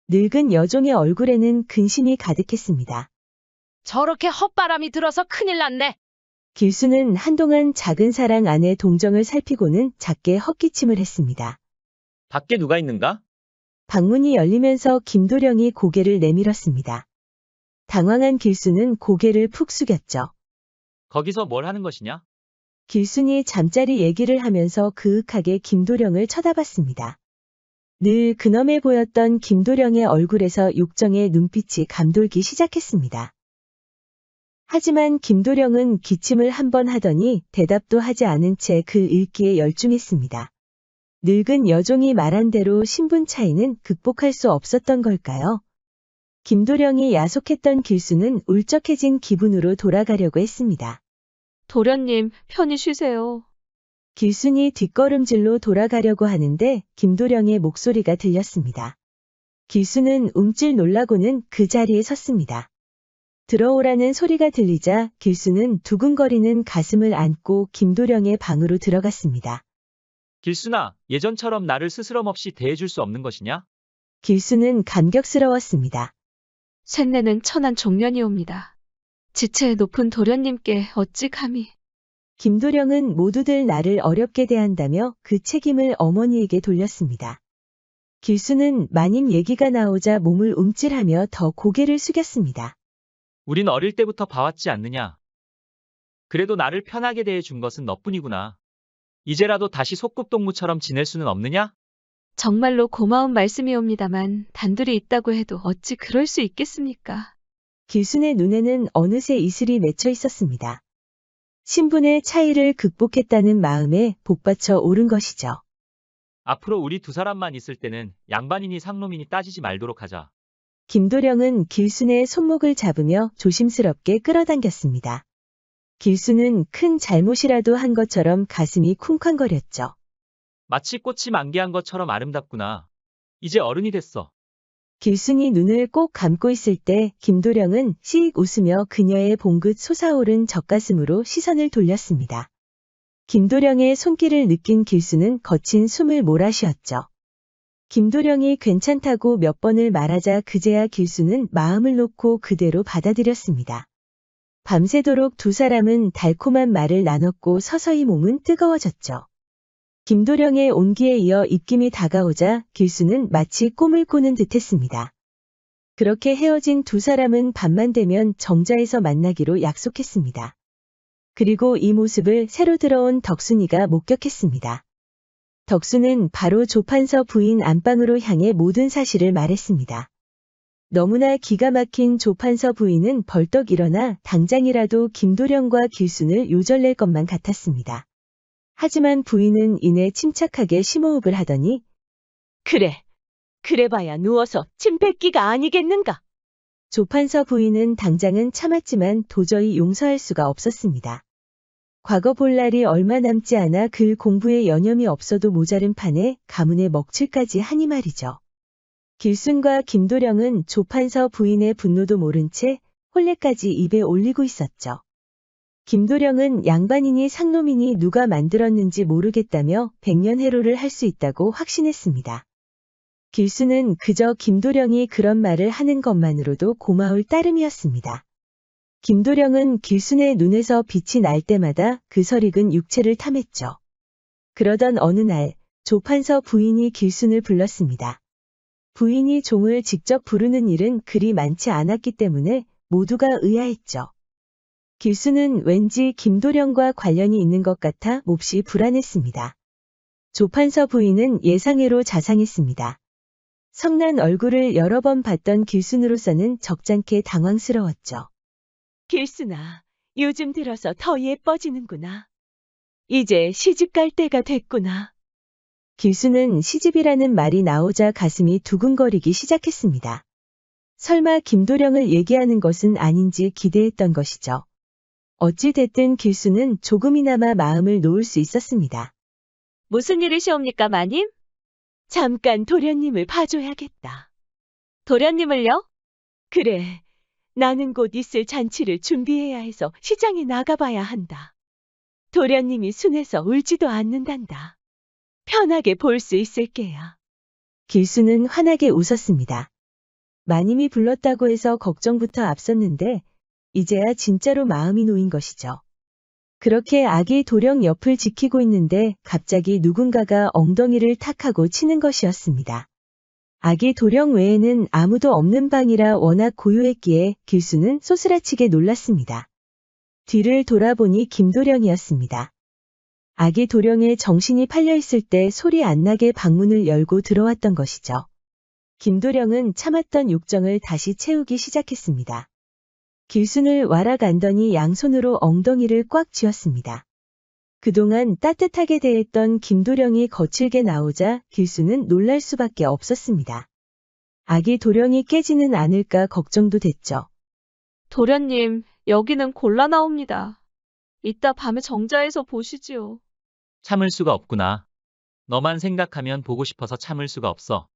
늙은 여종의 얼굴에는 근심이 가득했습니다. 저렇게 헛바람이 들어서 큰일 났네. 길수는 한동안 작은 사랑 안의 동정을 살피고는 작게 헛기침을 했습니다. 밖에 누가 있는가? 방문이 열리면서 김도령이 고개를 내밀었습니다. 당황한 길수는 고개를 푹 숙였죠. 거기서 뭘 하는 것이냐? 길순이 잠자리 얘기를 하면서 그윽하게 김도령을 쳐다봤습니다. 늘 근엄해 보였던 김도령의 얼굴에서 욕정의 눈빛이 감돌기 시작했습니다. 하지만 김도령은 기침을 한 번 하더니 대답도 하지 않은 채 글 읽기에 열중했습니다. 늙은 여종이 말한 대로 신분 차이는 극복할 수 없었던 걸까요? 김도령이 야속했던 길수는 울적해진 기분으로 돌아가려고 했습니다. 도련님, 편히 쉬세요. 길순이 뒷걸음질로 돌아가려고 하는데 김도령의 목소리가 들렸습니다. 길수는 움찔 놀라고는 그 자리에 섰습니다. 들어오라는 소리가 들리자 길수는 두근거리는 가슴을 안고 김도령의 방으로 들어갔습니다. 길순아, 예전처럼 나를 스스럼 없이 대해줄 수 없는 것이냐? 길수는 감격스러웠습니다. 쇳내는 천한 종년이옵니다. 지체 높은 도련님께 어찌 감히. 김도령은 모두들 나를 어렵게 대한다며 그 책임을 어머니에게 돌렸습니다. 길수는 마님 얘기가 나오자 몸을 움찔하며 더 고개를 숙였습니다. 우린 어릴 때부터 봐왔지 않느냐? 그래도 나를 편하게 대해준 것은 너뿐이구나. 이제라도 다시 소꿉동무처럼 지낼 수는 없느냐? 정말로 고마운 말씀이옵니다만 단둘이 있다고 해도 어찌 그럴 수 있겠습니까? 길순의 눈에는 어느새 이슬이 맺혀 있었습니다. 신분의 차이를 극복했다는 마음에 복받쳐 오른 것이죠. 앞으로 우리 두 사람만 있을 때는 양반이니 상놈이니 따지지 말도록 하자. 김도령은 길순의 손목을 잡으며 조심스럽게 끌어당겼습니다. 길순은 큰 잘못이라도 한 것처럼 가슴이 쿵쾅거렸죠. 마치 꽃이 만개한 것처럼 아름답구나. 이제 어른이 됐어. 길순이 눈을 꼭 감고 있을 때 김도령은 씩 웃으며 그녀의 봉긋 솟아오른 젖가슴으로 시선을 돌렸습니다. 김도령의 손길을 느낀 길순은 거친 숨을 몰아쉬었죠. 김도령이 괜찮다고 몇 번을 말하자 그제야 길순은 마음을 놓고 그대로 받아들였습니다. 밤새도록 두 사람은 달콤한 말을 나눴고 서서히 몸은 뜨거워졌죠. 김도령의 온기에 이어 입김이 다가오자 길수는 마치 꿈을 꾸는 듯했습니다. 그렇게 헤어진 두 사람은 밤만 되면 정자에서 만나기로 약속했습니다. 그리고 이 모습을 새로 들어온 덕순이가 목격했습니다. 덕수는 바로 조판서 부인 안방으로 향해 모든 사실을 말했습니다. 너무나 기가 막힌 조판서 부인은 벌떡 일어나 당장이라도 김도령과 길순을 요절낼 것만 같았습니다. 하지만 부인은 이내 침착하게 심호흡을 하더니 그래봐야 누워서 침 뱉기가 아니겠는가? 조판서 부인은 당장은 참았지만 도저히 용서할 수가 없었습니다. 과거 볼 날이 얼마 남지 않아 글 공부에 여념이 없어도 모자른 판에 가문의 먹칠까지 하니 말이죠. 길순과 김도령은 조판서 부인의 분노도 모른 채 혼례까지 입에 올리고 있었죠. 김도령은 양반이니 상놈이니 누가 만들었는지 모르겠다며 백년해로를 할 수 있다고 확신했습니다. 길수는 그저 김도령이 그런 말을 하는 것만으로도 고마울 따름이었습니다. 김도령은 길순의 눈에서 빛이 날 때마다 그 설익은 육체를 탐했죠. 그러던 어느 날 조판서 부인이 길순을 불렀습니다. 부인이 종을 직접 부르는 일은 그리 많지 않았기 때문에 모두가 의아했죠. 길순은 왠지 김도령과 관련이 있는 것 같아 몹시 불안했습니다. 조판서 부인은 예상외로 자상했습니다. 성난 얼굴을 여러 번 봤던 길순으로서는 적잖게 당황스러웠죠. 길순아, 요즘 들어서 더 예뻐지는구나. 이제 시집 갈 때가 됐구나. 길수는 시집이라는 말이 나오자 가슴이 두근거리기 시작했습니다. 설마 김도령을 얘기하는 것은 아닌지 기대했던 것이죠. 어찌 됐든 길수는 조금이나마 마음을 놓을 수 있었습니다. 무슨 일이시옵니까, 마님? 잠깐 도련님을 봐줘야겠다. 도련님을요? 그래, 나는 곧 있을 잔치를 준비해야 해서 시장에 나가봐야 한다. 도련님이 순해서 울지도 않는단다. 편하게 볼 수 있을 게야. 길수는 환하게 웃었습니다. 마님이 불렀다고 해서 걱정부터 앞섰는데 이제야 진짜로 마음이 놓인 것이죠. 그렇게 아기 도령 옆을 지키고 있는데 갑자기 누군가가 엉덩이를 탁하고 치는 것이었습니다. 아기 도령 외에는 아무도 없는 방이라 워낙 고요했기에 길수는 소스라치게 놀랐습니다. 뒤를 돌아보니 김도령이었습니다. 아기 도령의 정신이 팔려 있을 때 소리 안 나게 방문을 열고 들어왔던 것이죠. 김도령은 참았던 욕정을 다시 채우기 시작했습니다. 길순을 와락 안더니 양손으로 엉덩이를 꽉 쥐었습니다. 그동안 따뜻하게 대했던 김도령이 거칠게 나오자 길순은 놀랄 수밖에 없었습니다. 아기 도령이 깨지는 않을까 걱정도 됐죠. 도련님, 여기는 곤란하옵니다. 이따 밤에 정자에서 보시지요. 참을 수가 없구나. 너만 생각하면 보고 싶어서 참을 수가 없어.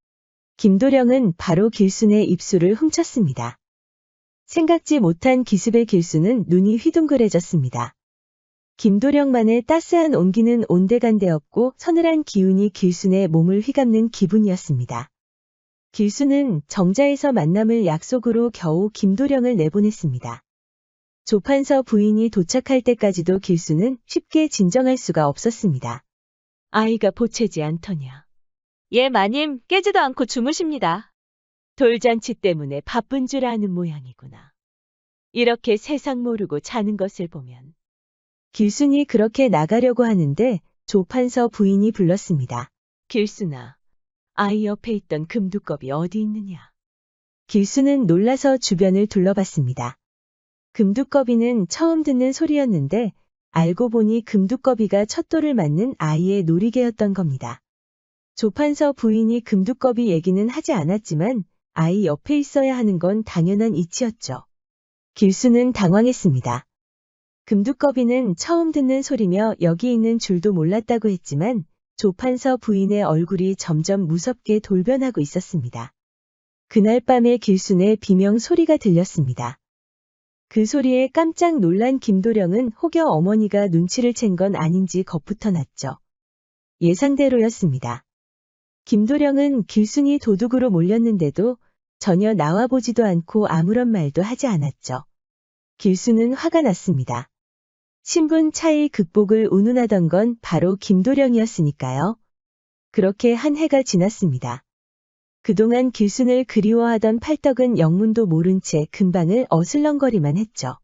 김도령은 바로 길순의 입술을 훔쳤습니다. 생각지 못한 기습의 길순은 눈이 휘둥그레졌습니다. 김도령만의 따스한 온기는 온데간데없고 서늘한 기운이 길순의 몸을 휘감는 기분이었습니다. 길순은 정자에서 만남을 약속으로 겨우 김도령을 내보냈습니다. 조판서 부인이 도착할 때까지도 길순은 쉽게 진정할 수가 없었습니다. 아이가 보채지 않더냐. 예, 마님, 깨지도 않고 주무십니다. 돌잔치 때문에 바쁜 줄 아는 모양이구나. 이렇게 세상 모르고 자는 것을 보면. 길순이 그렇게 나가려고 하는데 조판서 부인이 불렀습니다. 길순아, 아이 옆에 있던 금두껍이 어디 있느냐. 길순은 놀라서 주변을 둘러봤습니다. 금두꺼비는 처음 듣는 소리였는데 알고 보니 금두꺼비가 첫돌을 맞는 아이의 놀이개였던 겁니다. 조판서 부인이 금두꺼비 얘기는 하지 않았지만 아이 옆에 있어야 하는 건 당연한 이치였죠. 길순은 당황했습니다. 금두꺼비는 처음 듣는 소리며 여기 있는 줄도 몰랐다고 했지만 조판서 부인의 얼굴이 점점 무섭게 돌변하고 있었습니다. 그날 밤에 길순의 비명 소리가 들렸습니다. 그 소리에 깜짝 놀란 김도령은 혹여 어머니가 눈치를 챈 건 아닌지 겁부터 났죠. 예상대로였습니다. 김도령은 길순이 도둑으로 몰렸는데도 전혀 나와보지도 않고 아무런 말도 하지 않았죠. 길순은 화가 났습니다. 신분 차이 극복을 운운하던 건 바로 김도령이었으니까요. 그렇게 한 해가 지났습니다. 그동안 길순을 그리워하던 팔떡은 영문도 모른 채 근방을 어슬렁거리만 했죠.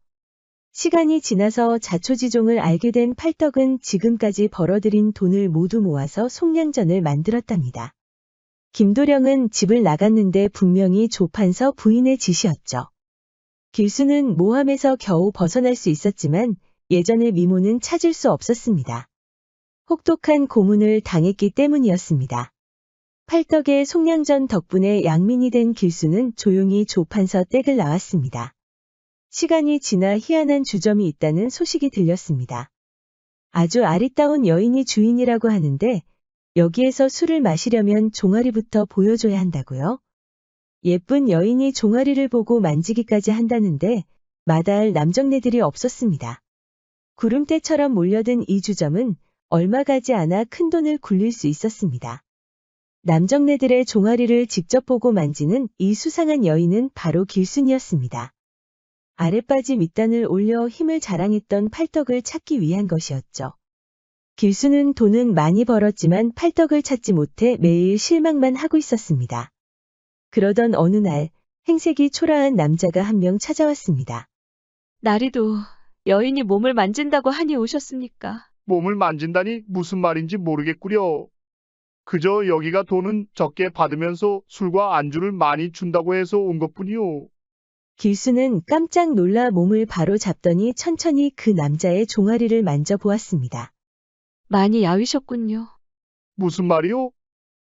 시간이 지나서 자초지종을 알게 된 팔떡은 지금까지 벌어들인 돈을 모두 모아서 송량전을 만들었답니다. 김도령은 집을 나갔는데 분명히 조판서 부인의 짓이었죠. 길순은 모함에서 겨우 벗어날 수 있었지만 예전의 미모는 찾을 수 없었습니다. 혹독한 고문을 당했기 때문이었습니다. 팔떡의 송량전 덕분에 양민이 된 길순은 조용히 조판서 댁을 나왔습니다. 시간이 지나 희한한 주점이 있다는 소식이 들렸습니다. 아주 아리따운 여인이 주인이라고 하는데 여기에서 술을 마시려면 종아리부터 보여줘야 한다고요? 예쁜 여인이 종아리를 보고 만지기까지 한다는데 마다할 남정네들이 없었습니다. 구름대처럼 몰려든 이 주점은 얼마 가지 않아 큰돈을 굴릴 수 있었습니다. 남정네들의 종아리를 직접 보고 만지는 이 수상한 여인은 바로 길순이었습니다. 아랫바지 밑단을 올려 힘을 자랑했던 팔떡을 찾기 위한 것이었죠. 길순은 돈은 많이 벌었지만 팔떡을 찾지 못해 매일 실망만 하고 있었습니다. 그러던 어느 날 행색이 초라한 남자가 한 명 찾아왔습니다. 나리도 여인이 몸을 만진다고 하니 오셨습니까? 몸을 만진다니 무슨 말인지 모르겠구려. 그저 여기가 돈은 적게 받으면서 술과 안주를 많이 준다고 해서 온 것뿐이요. 길수는 깜짝 놀라 몸을 바로 잡더니 천천히 그 남자의 종아리를 만져보았습니다. 많이 야위셨군요. 무슨 말이오?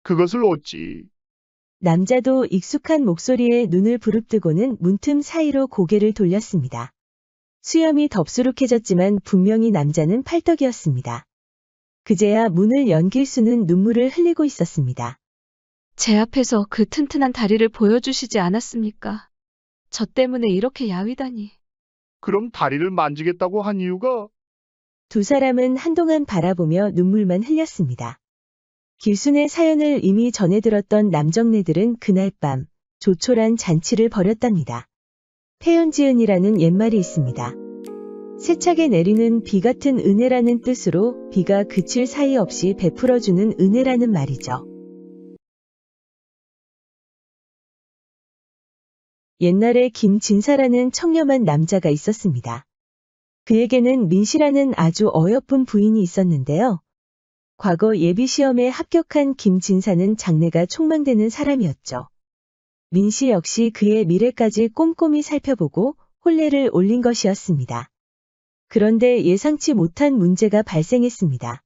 그것을 어찌? 남자도 익숙한 목소리에 눈을 부릅뜨고는 문틈 사이로 고개를 돌렸습니다. 수염이 덥수룩해졌지만 분명히 남자는 팔떡이었습니다. 그제야 문을 연 길수는 눈물을 흘리고 있었습니다. 제 앞에서 그 튼튼한 다리를 보여주시지 않았습니까? 저 때문에 이렇게 야위다니. 그럼 다리를 만지겠다고 한 이유가? 두 사람은 한동안 바라보며 눈물만 흘렸습니다. 길순의 사연을 이미 전해 들었던 남정네들은 그날 밤 조촐한 잔치를 벌였답니다. 태연지은이라는 옛말이 있습니다. 세차게 내리는 비 같은 은혜라는 뜻으로 비가 그칠 사이 없이 베풀어주는 은혜라는 말이죠. 옛날에 김진사라는 청렴한 남자가 있었습니다. 그에게는 민씨라는 아주 어여쁜 부인이 있었는데요. 과거 예비시험에 합격한 김진사는 장래가 촉망되는 사람이었죠. 민씨 역시 그의 미래까지 꼼꼼히 살펴보고 혼례를 올린 것이었습니다. 그런데 예상치 못한 문제가 발생했습니다.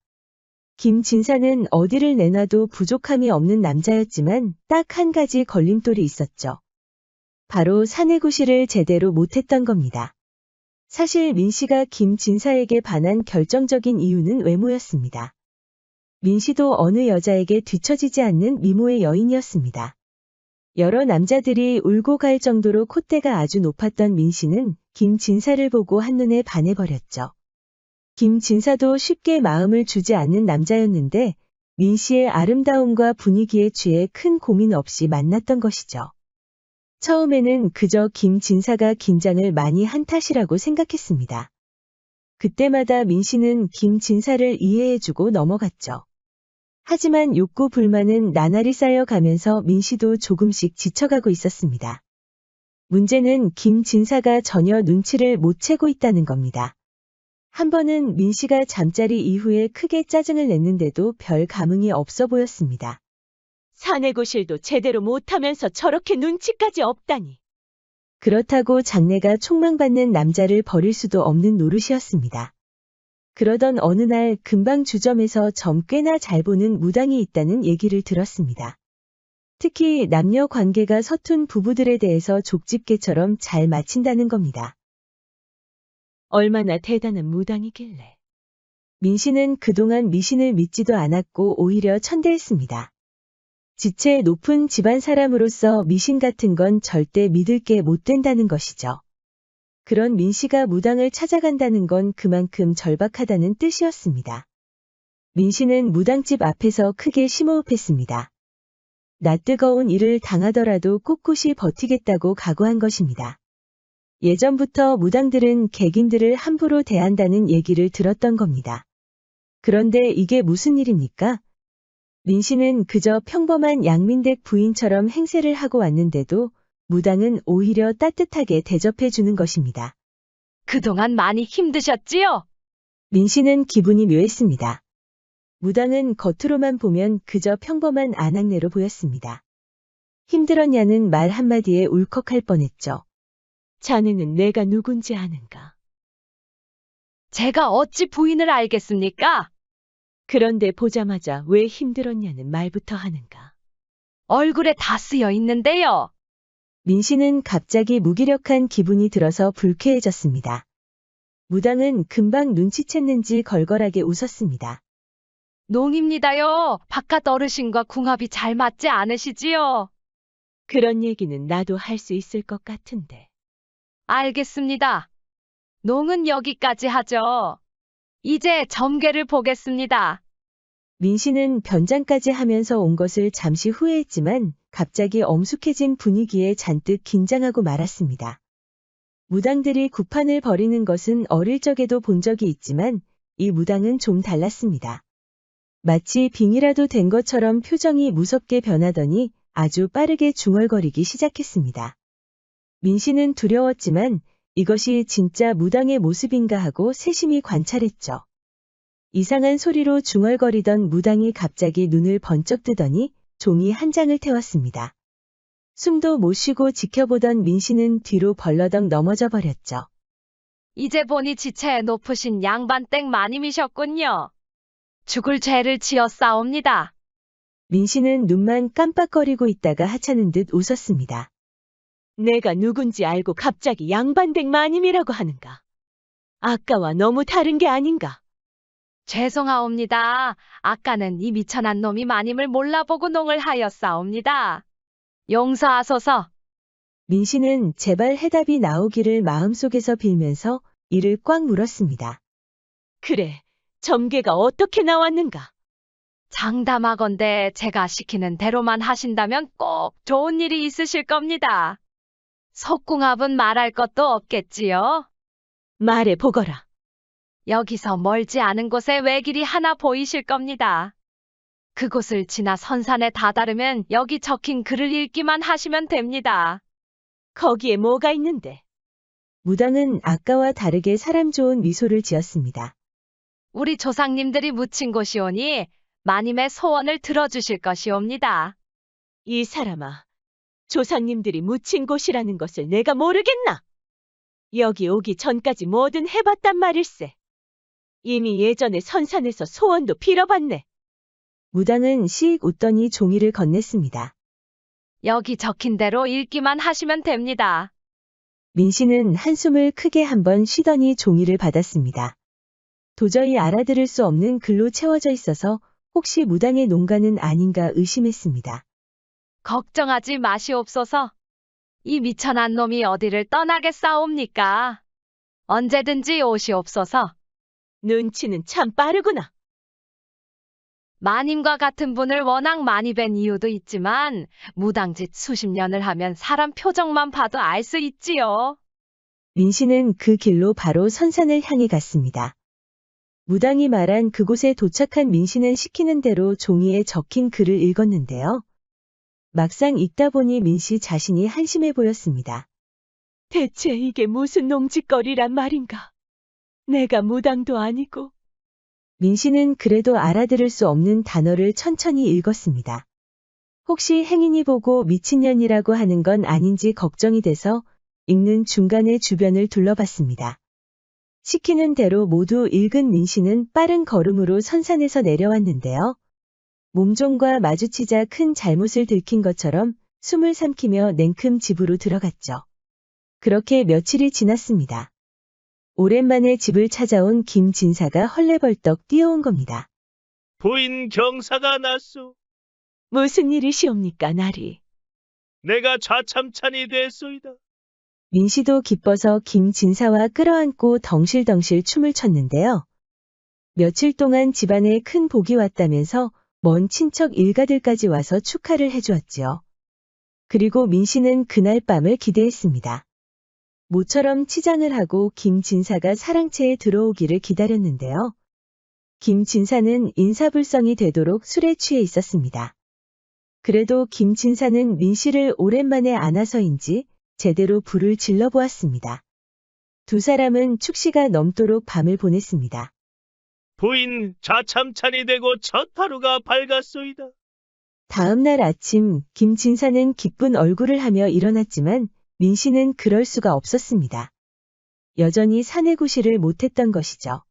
김진사는 어디를 내놔도 부족함이 없는 남자였지만 딱 한 가지 걸림돌이 있었죠. 바로 사내구실을 제대로 못했던 겁니다. 사실 민씨가 김진사에게 반한 결정적인 이유는 외모였습니다. 민씨도 어느 여자에게 뒤처지지 않는 미모의 여인이었습니다. 여러 남자들이 울고 갈 정도로 콧대가 아주 높았던 민씨는 김진사를 보고 한눈에 반해버렸죠. 김진사도 쉽게 마음을 주지 않는 남자였는데 민씨의 아름다움과 분위기에 취해 큰 고민 없이 만났던 것이죠. 처음에는 그저 김진사가 긴장을 많이 한 탓이라고 생각했습니다. 그때마다 민씨는 김진사를 이해해주고 넘어갔죠. 하지만 욕구 불만은 나날이 쌓여가면서 민씨도 조금씩 지쳐가고 있었습니다. 문제는 김진사가 전혀 눈치를 못 채고 있다는 겁니다. 한 번은 민씨가 잠자리 이후에 크게 짜증을 냈는데도 별 감흥이 없어 보였습니다. 사내구실도 제대로 못하면서 저렇게 눈치까지 없다니. 그렇다고 장래가 촉망받는 남자를 버릴 수도 없는 노릇이었습니다. 그러던 어느 날 근방 주점에서 점 꽤나 잘 보는 무당이 있다는 얘기를 들었습니다. 특히 남녀 관계가 서툰 부부들에 대해서 족집게처럼 잘 맞힌다는 겁니다. 얼마나 대단한 무당이길래. 민씨는 그동안 미신을 믿지도 않았고 오히려 천대했습니다. 지체 높은 집안 사람으로서 미신 같은 건 절대 믿을 게 못 된다는 것이죠. 그런 민씨가 무당을 찾아간다는 건 그만큼 절박하다는 뜻이었습니다. 민씨는 무당집 앞에서 크게 심호흡했습니다. 낯뜨거운 일을 당하더라도 꿋꿋이 버티겠다고 각오한 것입니다. 예전부터 무당들은 객인들을 함부로 대한다는 얘기를 들었던 겁니다. 그런데 이게 무슨 일입니까? 민씨는 그저 평범한 양민댁 부인처럼 행세를 하고 왔는데도 무당은 오히려 따뜻하게 대접해 주는 것입니다. 그동안 많이 힘드셨지요? 민씨는 기분이 묘했습니다. 무당은 겉으로만 보면 그저 평범한 아낙네로 보였습니다. 힘들었냐는 말 한마디에 울컥할 뻔했죠. 자네는 내가 누군지 아는가? 제가 어찌 부인을 알겠습니까? 그런데 보자마자 왜 힘들었냐는 말부터 하는가? 얼굴에 다 쓰여 있는데요. 민씨는 갑자기 무기력한 기분이 들어서 불쾌해졌습니다. 무당은 금방 눈치챘는지 걸걸하게 웃었습니다. 농입니다요. 바깥 어르신과 궁합이 잘 맞지 않으시지요? 그런 얘기는 나도 할 수 있을 것 같은데. 알겠습니다. 농은 여기까지 하죠. 이제 점괘를 보겠습니다. 민씨는 변장까지 하면서 온 것을 잠시 후회했지만 갑자기 엄숙해진 분위기에 잔뜩 긴장하고 말았습니다. 무당들이 구판을 벌이는 것은 어릴 적에도 본 적이 있지만 이 무당은 좀 달랐습니다. 마치 빙이라도 된 것처럼 표정이 무섭게 변하더니 아주 빠르게 중얼거리기 시작했습니다. 민씨는 두려웠지만 이것이 진짜 무당의 모습인가 하고 세심히 관찰했죠. 이상한 소리로 중얼거리던 무당이 갑자기 눈을 번쩍 뜨더니 종이 한 장을 태웠습니다. 숨도 못 쉬고 지켜보던 민 씨는 뒤로 벌러덩 넘어져 버렸죠. 이제 보니 지체에 높으신 양반댁 마님이셨군요. 죽을 죄를 지었사옵니다. 민 씨는 눈만 깜빡거리고 있다가 하찮은 듯 웃었습니다. 내가 누군지 알고 갑자기 양반댁 마님이라고 하는가? 아까와 너무 다른 게 아닌가? 죄송하옵니다. 아까는 이 미천한 놈이 마님을 몰라보고 농을 하였사옵니다. 용서하소서. 민 씨는 제발 해답이 나오기를 마음속에서 빌면서 이를 꽉 물었습니다. 그래, 점괘가 어떻게 나왔는가? 장담하건대 제가 시키는 대로만 하신다면 꼭 좋은 일이 있으실 겁니다. 속궁합은 말할 것도 없겠지요. 말해 보거라. 여기서 멀지 않은 곳에 외길이 하나 보이실 겁니다. 그곳을 지나 선산에 다다르면 여기 적힌 글을 읽기만 하시면 됩니다. 거기에 뭐가 있는데? 무당은 아까와 다르게 사람 좋은 미소를 지었습니다. 우리 조상님들이 묻힌 곳이오니 마님의 소원을 들어주실 것이옵니다. 이 사람아, 조상님들이 묻힌 곳이라는 것을 내가 모르겠나? 여기 오기 전까지 뭐든 해봤단 말일세. 이미 예전에 선산에서 소원도 빌어봤네. 무당은 씩 웃더니 종이를 건넸습니다. 여기 적힌 대로 읽기만 하시면 됩니다. 민 씨는 한숨을 크게 한번 쉬더니 종이를 받았습니다. 도저히 알아들을 수 없는 글로 채워져 있어서 혹시 무당의 농가는 아닌가 의심했습니다. 걱정하지 마시옵소서. 이 미천한 놈이 어디를 떠나겠사옵니까? 언제든지 오시옵소서. 눈치는 참 빠르구나. 마님과 같은 분을 워낙 많이 뵌 이유도 있지만 무당짓 수십 년을 하면 사람 표정만 봐도 알 수 있지요. 민 씨는 그 길로 바로 선산을 향해 갔습니다. 무당이 말한 그곳에 도착한 민 씨는 시키는 대로 종이에 적힌 글을 읽었는데요. 막상 읽다 보니 민 씨 자신이 한심해 보였습니다. 대체 이게 무슨 농짓거리란 말인가? 내가 무당도 아니고. 민 씨는 그래도 알아들을 수 없는 단어를 천천히 읽었습니다. 혹시 행인이 보고 미친년이라고 하는 건 아닌지 걱정이 돼서 읽는 중간에 주변을 둘러봤습니다. 시키는 대로 모두 읽은 민 씨는 빠른 걸음으로 선산에서 내려왔는데요. 몸종과 마주치자 큰 잘못을 들킨 것처럼 숨을 삼키며 냉큼 집으로 들어갔죠. 그렇게 며칠이 지났습니다. 오랜만에 집을 찾아온 김진사가 헐레벌떡 뛰어온 겁니다. 부인 경사가 났소. 무슨 일이시옵니까, 나리? 내가 좌참찬이 됐소이다. 민 씨도 기뻐서 김진사와 끌어안고 덩실덩실 춤을 췄는데요. 며칠 동안 집안에 큰 복이 왔다면서 먼 친척 일가들까지 와서 축하를 해주었지요. 그리고 민 씨는 그날 밤을 기대했습니다. 모처럼 치장을 하고 김진사가 사랑채에 들어오기를 기다렸는데요. 김진사는 인사불성이 되도록 술에 취해 있었습니다. 그래도 김진사는 민 씨를 오랜만에 안아서인지 제대로 불을 질러보았습니다. 두 사람은 축시가 넘도록 밤을 보냈습니다. 부인 좌참찬이 되고 첫 하루가 밝았소이다. 다음 날 아침 김진사는 기쁜 얼굴을 하며 일어났지만 민 씨는 그럴 수가 없었습니다. 여전히 사내구실을 못했던 것이죠.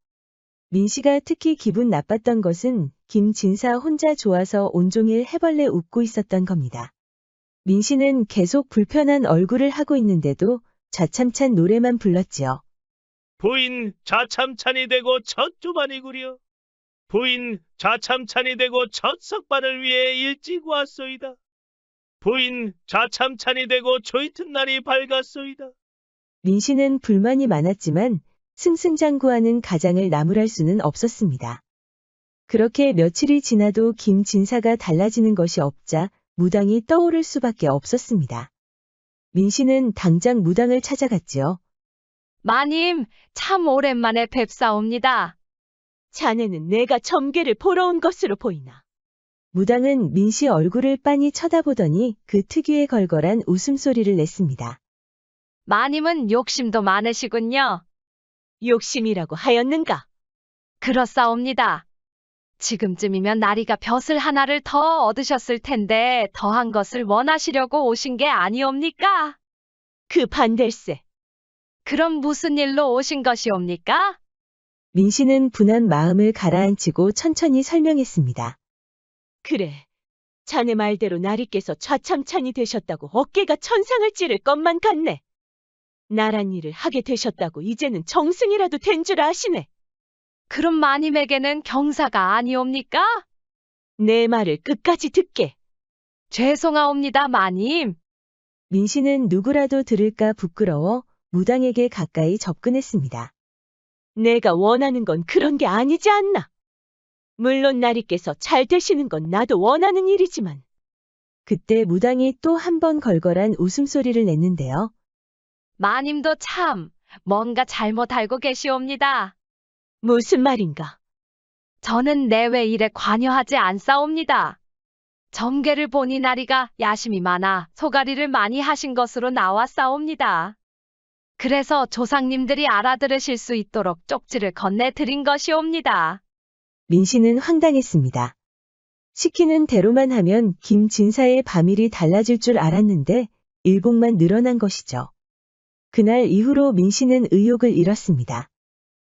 민 씨가 특히 기분 나빴던 것은 김진사 혼자 좋아서 온종일 해벌레 웃고 있었던 겁니다. 민 씨는 계속 불편한 얼굴을 하고 있는데도 좌참찬 노래만 불렀지요. 부인 좌참찬이 되고 첫 주반이구려. 부인 좌참찬이 되고 첫 석반을 위해 일찍 왔소이다. 부인 좌참찬이 되고 초이튿날이 밝았소이다. 민 씨는 불만이 많았지만 승승장구하는 가장을 나무랄 수는 없었습니다. 그렇게 며칠이 지나도 김진사가 달라지는 것이 없자 무당이 떠오를 수밖에 없었습니다. 민 씨는 당장 무당을 찾아갔지요. 마님, 참 오랜만에 뵙사옵니다. 자네는 내가 점괘를 보러 온 것으로 보이나? 무당은 민 씨 얼굴을 빤히 쳐다보더니 그 특유의 걸걸한 웃음소리를 냈습니다. 마님은 욕심도 많으시군요. 욕심이라고 하였는가? 그렇사옵니다. 지금쯤이면 나리가 벼슬 하나를 더 얻으셨을 텐데 더한 것을 원하시려고 오신 게 아니옵니까? 그 반댈세. 그럼 무슨 일로 오신 것이옵니까? 민 씨는 분한 마음을 가라앉히고 천천히 설명했습니다. 그래. 자네 말대로 나리께서 좌참찬이 되셨다고 어깨가 천상을 찌를 것만 같네. 나란 일을 하게 되셨다고 이제는 정승이라도 된 줄 아시네. 그럼 마님에게는 경사가 아니옵니까? 내 말을 끝까지 듣게. 죄송하옵니다, 마님. 민 씨는 누구라도 들을까 부끄러워 무당에게 가까이 접근했습니다. 내가 원하는 건 그런 게 아니지 않나. 물론 나리께서 잘 되시는 건 나도 원하는 일이지만. 그때 무당이 또 한 번 걸걸한 웃음소리를 냈는데요. 마님도 참 뭔가 잘못 알고 계시옵니다. 무슨 말인가? 저는 내외 일에 관여하지 않사옵니다. 점괘를 보니 나리가 야심이 많아 소가리를 많이 하신 것으로 나왔사옵니다. 그래서 조상님들이 알아들으실 수 있도록 쪽지를 건네드린 것이옵니다. 민 씨는 황당했습니다. 시키는 대로만 하면 김 진사의 밤일이 달라질 줄 알았는데 일복만 늘어난 것이죠. 그날 이후로 민 씨는 의욕을 잃었습니다.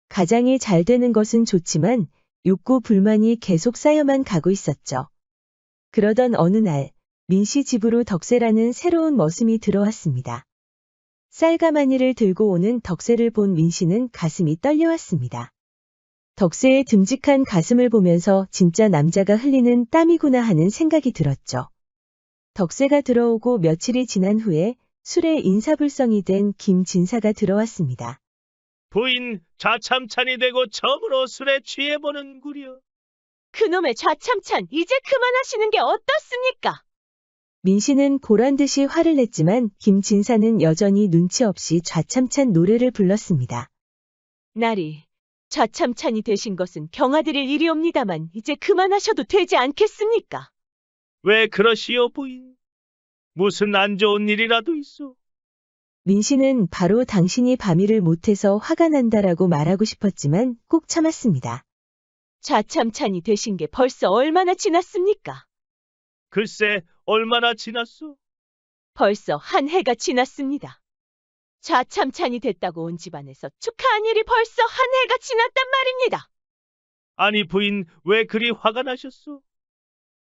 가장이 잘 되는 것은 좋지만 욕구 불만이 계속 쌓여만 가고 있었죠. 그러던 어느 날 민 씨 집으로 덕세라는 새로운 머슴이 들어왔습니다. 쌀가마니를 들고 오는 덕세를 본 민 씨는 가슴이 떨려왔습니다. 덕세의 듬직한 가슴을 보면서 진짜 남자가 흘리는 땀이구나 하는 생각이 들었죠. 덕세가 들어오고 며칠이 지난 후에 술에 인사불성이 된 김 진사가 들어왔습니다. 부인 좌참찬이 되고 처음으로 술에 취해보는구려. 그놈의 좌참찬 이제 그만하시는 게 어떻습니까? 민 씨는 보란듯이 화를 냈지만 김 진사는 여전히 눈치 없이 좌참찬 노래를 불렀습니다. 나리, 좌참찬이 되신 것은 경아드릴 일이옵니다만 이제 그만하셔도 되지 않겠습니까? 왜 그러시오, 부인? 무슨 안 좋은 일이라도 있어? 민 씨는 바로 당신이 밤일을 못해서 화가 난다라고 말하고 싶었지만 꼭 참았습니다. 좌참찬이 되신 게 벌써 얼마나 지났습니까? 글쎄, 얼마나 지났소? 벌써 한 해가 지났습니다. 좌참찬이 됐다고 온 집안에서 축하한 일이 벌써 한 해가 지났단 말입니다. 아니, 부인, 왜 그리 화가 나셨소?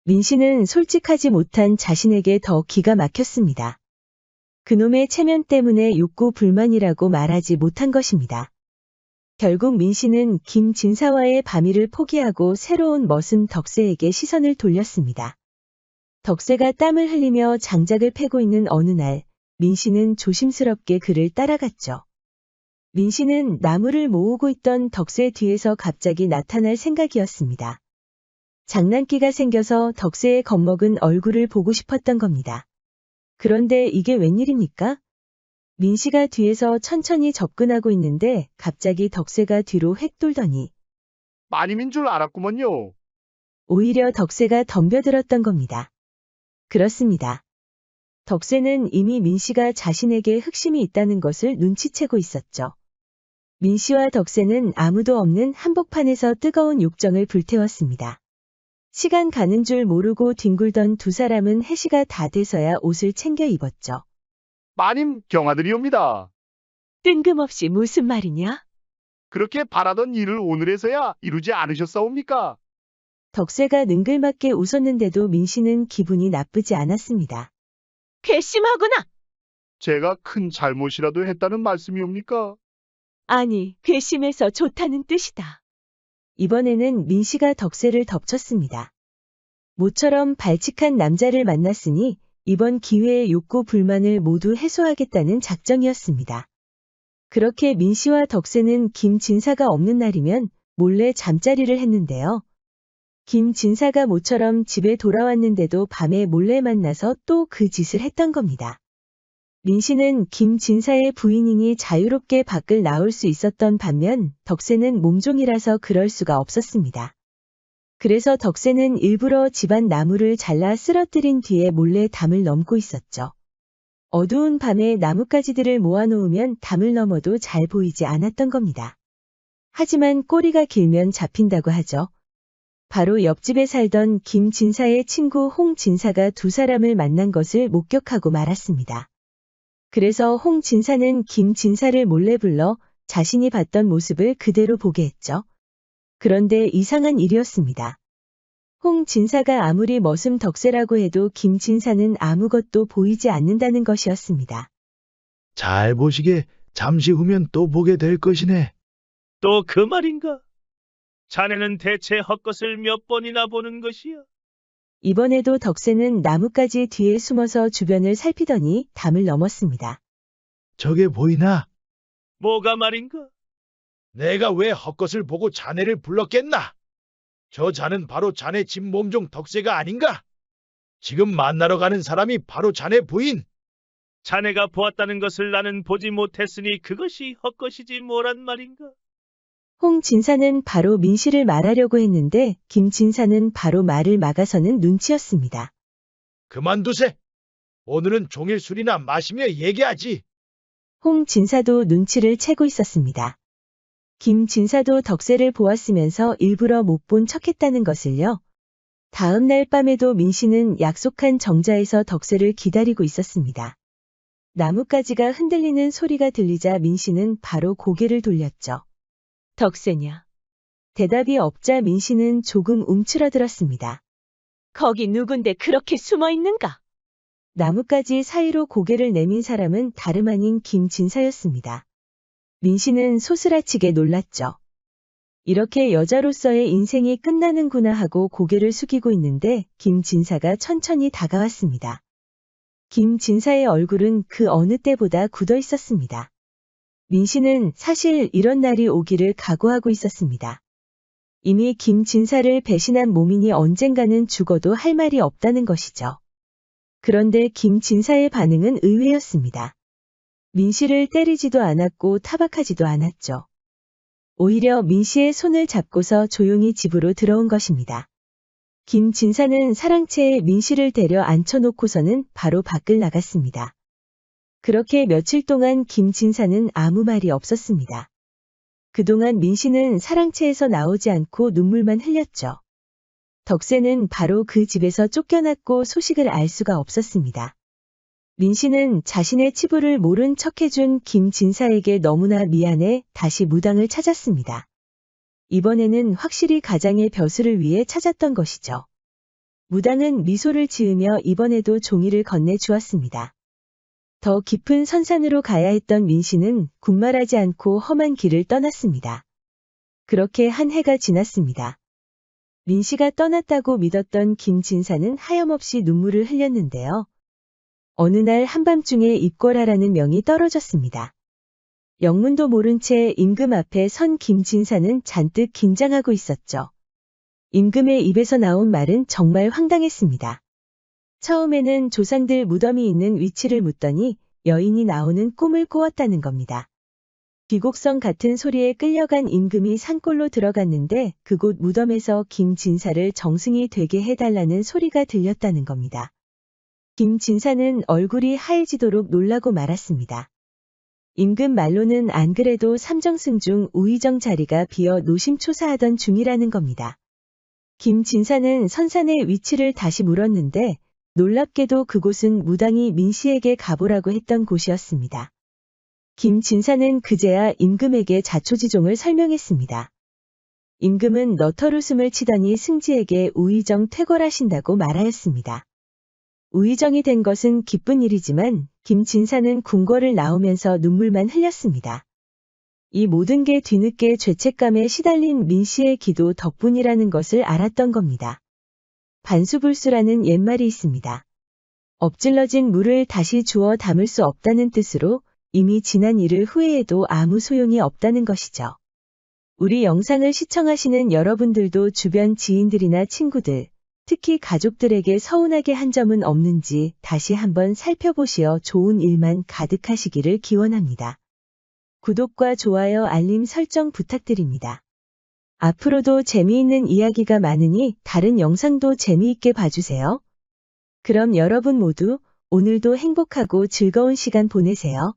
민 씨는 솔직하지 못한 자신에게 더 기가 막혔습니다. 그놈의 체면 때문에 욕구 불만이라고 말하지 못한 것입니다. 결국 민 씨는 김 진사와의 밤일을 포기하고 새로운 머슴 덕세에게 시선을 돌렸습니다. 덕세가 땀을 흘리며 장작을 패고 있는 어느 날, 민 씨는 조심스럽게 그를 따라갔죠. 민 씨는 나무를 모으고 있던 덕세 뒤에서 갑자기 나타날 생각이었습니다. 장난기가 생겨서 덕세의 겁먹은 얼굴을 보고 싶었던 겁니다. 그런데 이게 웬일입니까? 민 씨가 뒤에서 천천히 접근하고 있는데 갑자기 덕세가 뒤로 획 돌더니 마님인 줄 알았구먼요. 오히려 덕세가 덤벼들었던 겁니다. 그렇습니다. 덕세는 이미 민 씨가 자신에게 흑심이 있다는 것을 눈치채고 있었죠. 민 씨와 덕세는 아무도 없는 한복판에서 뜨거운 욕정을 불태웠습니다. 시간 가는 줄 모르고 뒹굴던 두 사람은 해시가 다 돼서야 옷을 챙겨 입었죠. 마님 경아들이옵니다. 뜬금없이 무슨 말이냐? 그렇게 바라던 일을 오늘에서야 이루지 않으셨사옵니까? 덕세가 능글맞게 웃었는데도 민 씨는 기분이 나쁘지 않았습니다. 괘씸하구나. 제가 큰 잘못이라도 했다는 말씀이옵니까? 아니, 괘씸해서 좋다는 뜻이다. 이번에는 민 씨가 덕세를 덮쳤습니다. 모처럼 발칙한 남자를 만났으니 이번 기회에 욕구 불만을 모두 해소하겠다는 작정이었습니다. 그렇게 민 씨와 덕세는 김 진사가 없는 날이면 몰래 잠자리를 했는데요. 김 진사가 모처럼 집에 돌아왔는데도 밤에 몰래 만나서 또 그 짓을 했던 겁니다. 민 씨는 김 진사의 부인이니 자유롭게 밖을 나올 수 있었던 반면 덕세는 몸종이라서 그럴 수가 없었습니다. 그래서 덕세는 일부러 집안 나무를 잘라 쓰러뜨린 뒤에 몰래 담을 넘고 있었죠. 어두운 밤에 나뭇가지들을 모아놓으면 담을 넘어도 잘 보이지 않았던 겁니다. 하지만 꼬리가 길면 잡힌다고 하죠. 바로 옆집에 살던 김 진사의 친구 홍 진사가 두 사람을 만난 것을 목격하고 말았습니다. 그래서 홍 진사는 김 진사를 몰래 불러 자신이 봤던 모습을 그대로 보게 했죠. 그런데 이상한 일이었습니다. 홍 진사가 아무리 머슴덕세라고 해도 김 진사는 아무것도 보이지 않는다는 것이었습니다. 잘 보시게 잠시 후면 또 보게 될 것이네. 또 그 말인가? 자네는 대체 헛것을 몇 번이나 보는 것이야? 이번에도 덕세는 나뭇가지 뒤에 숨어서 주변을 살피더니 담을 넘었습니다. 저게 보이나? 뭐가 말인가? 내가 왜 헛것을 보고 자네를 불렀겠나? 저 자는 바로 자네 집 몸종 덕세가 아닌가? 지금 만나러 가는 사람이 바로 자네 부인. 자네가 보았다는 것을 나는 보지 못했으니 그것이 헛것이지 뭐란 말인가? 홍 진사는 바로 민 씨를 말하려고 했는데 김 진사는 바로 말을 막아서는 눈치였습니다. 그만두세. 오늘은 종일 술이나 마시며 얘기하지. 홍 진사도 눈치를 채고 있었습니다. 김 진사도 덕세를 보았으면서 일부러 못 본 척했다는 것을요. 다음 날 밤에도 민 씨는 약속한 정자에서 덕세를 기다리고 있었습니다. 나뭇가지가 흔들리는 소리가 들리자 민 씨는 바로 고개를 돌렸죠. 덕세냐? 대답이 없자 민 씨는 조금 움츠러들었습니다. 거기 누군데 그렇게 숨어 있는가? 나뭇가지 사이로 고개를 내민 사람은 다름 아닌 김 진사였습니다. 민 씨는 소스라치게 놀랐죠. 이렇게 여자로서의 인생이 끝나는구나 하고 고개를 숙이고 있는데 김 진사가 천천히 다가왔습니다. 김 진사의 얼굴은 그 어느 때보다 굳어 있었습니다. 민 씨는 사실 이런 날이 오기를 각오하고 있었습니다. 이미 김 진사를 배신한 몸이니 언젠가는 죽어도 할 말이 없다는 것이죠. 그런데 김 진사의 반응은 의외였습니다. 민 씨를 때리지도 않았고 타박하지도 않았죠. 오히려 민 씨의 손을 잡고서 조용히 집으로 들어온 것입니다. 김 진사는 사랑채에 민 씨를 데려 앉혀놓고서는 바로 밖을 나갔습니다. 그렇게 며칠 동안 김 진사는 아무 말이 없었습니다. 그동안 민 씨는 사랑채에서 나오지 않고 눈물만 흘렸죠. 덕세는 바로 그 집에서 쫓겨났고 소식을 알 수가 없었습니다. 민 씨는 자신의 치부를 모른 척해준 김 진사에게 너무나 미안해 다시 무당을 찾았습니다. 이번에는 확실히 가장의 벼슬을 위해 찾았던 것이죠. 무당은 미소를 지으며 이번에도 종이를 건네주었습니다. 더 깊은 선산으로 가야 했던 민 씨는 군말하지 않고 험한 길을 떠났습니다. 그렇게 한 해가 지났습니다. 민 씨가 떠났다고 믿었던 김 진사는 하염없이 눈물을 흘렸는데요. 어느 날 한밤중에 입궐하라는 명이 떨어졌습니다. 영문도 모른 채 임금 앞에 선 김 진사는 잔뜩 긴장하고 있었죠. 임금의 입에서 나온 말은 정말 황당했습니다. 처음에는 조상들 무덤이 있는 위치를 묻더니 여인이 나오는 꿈을 꾸었다는 겁니다. 비곡성 같은 소리에 끌려간 임금이 산골로 들어갔는데 그곳 무덤에서 김 진사를 정승이 되게 해달라는 소리가 들렸다는 겁니다. 김 진사는 얼굴이 하얘지도록 놀라고 말았습니다. 임금 말로는 안 그래도 삼정승 중 우의정 자리가 비어 노심초사하던 중이라는 겁니다. 김 진사는 선산의 위치를 다시 물었는데 놀랍게도 그곳은 무당이 민 씨에게 가보라고 했던 곳이었습니다. 김 진사는 그제야 임금에게 자초지종을 설명했습니다. 임금은 너털웃음을 치더니 승지에게 우의정 퇴궐하신다고 말하였습니다. 우의정이 된 것은 기쁜 일이지만 김 진사는 궁궐을 나오면서 눈물만 흘렸습니다. 이 모든 게 뒤늦게 죄책감에 시달린 민 씨의 기도 덕분이라는 것을 알았던 겁니다. 반수불수라는 옛말이 있습니다. 엎질러진 물을 다시 주워 담을 수 없다는 뜻으로 이미 지난 일을 후회해도 아무 소용이 없다는 것이죠. 우리 영상을 시청하시는 여러분들도 주변 지인들이나 친구들, 특히 가족들에게 서운하게 한 점은 없는지 다시 한번 살펴보시어 좋은 일만 가득하시기를 기원합니다. 구독과 좋아요, 알림 설정 부탁드립니다. 앞으로도 재미있는 이야기가 많으니 다른 영상도 재미있게 봐주세요. 그럼 여러분 모두 오늘도 행복하고 즐거운 시간 보내세요.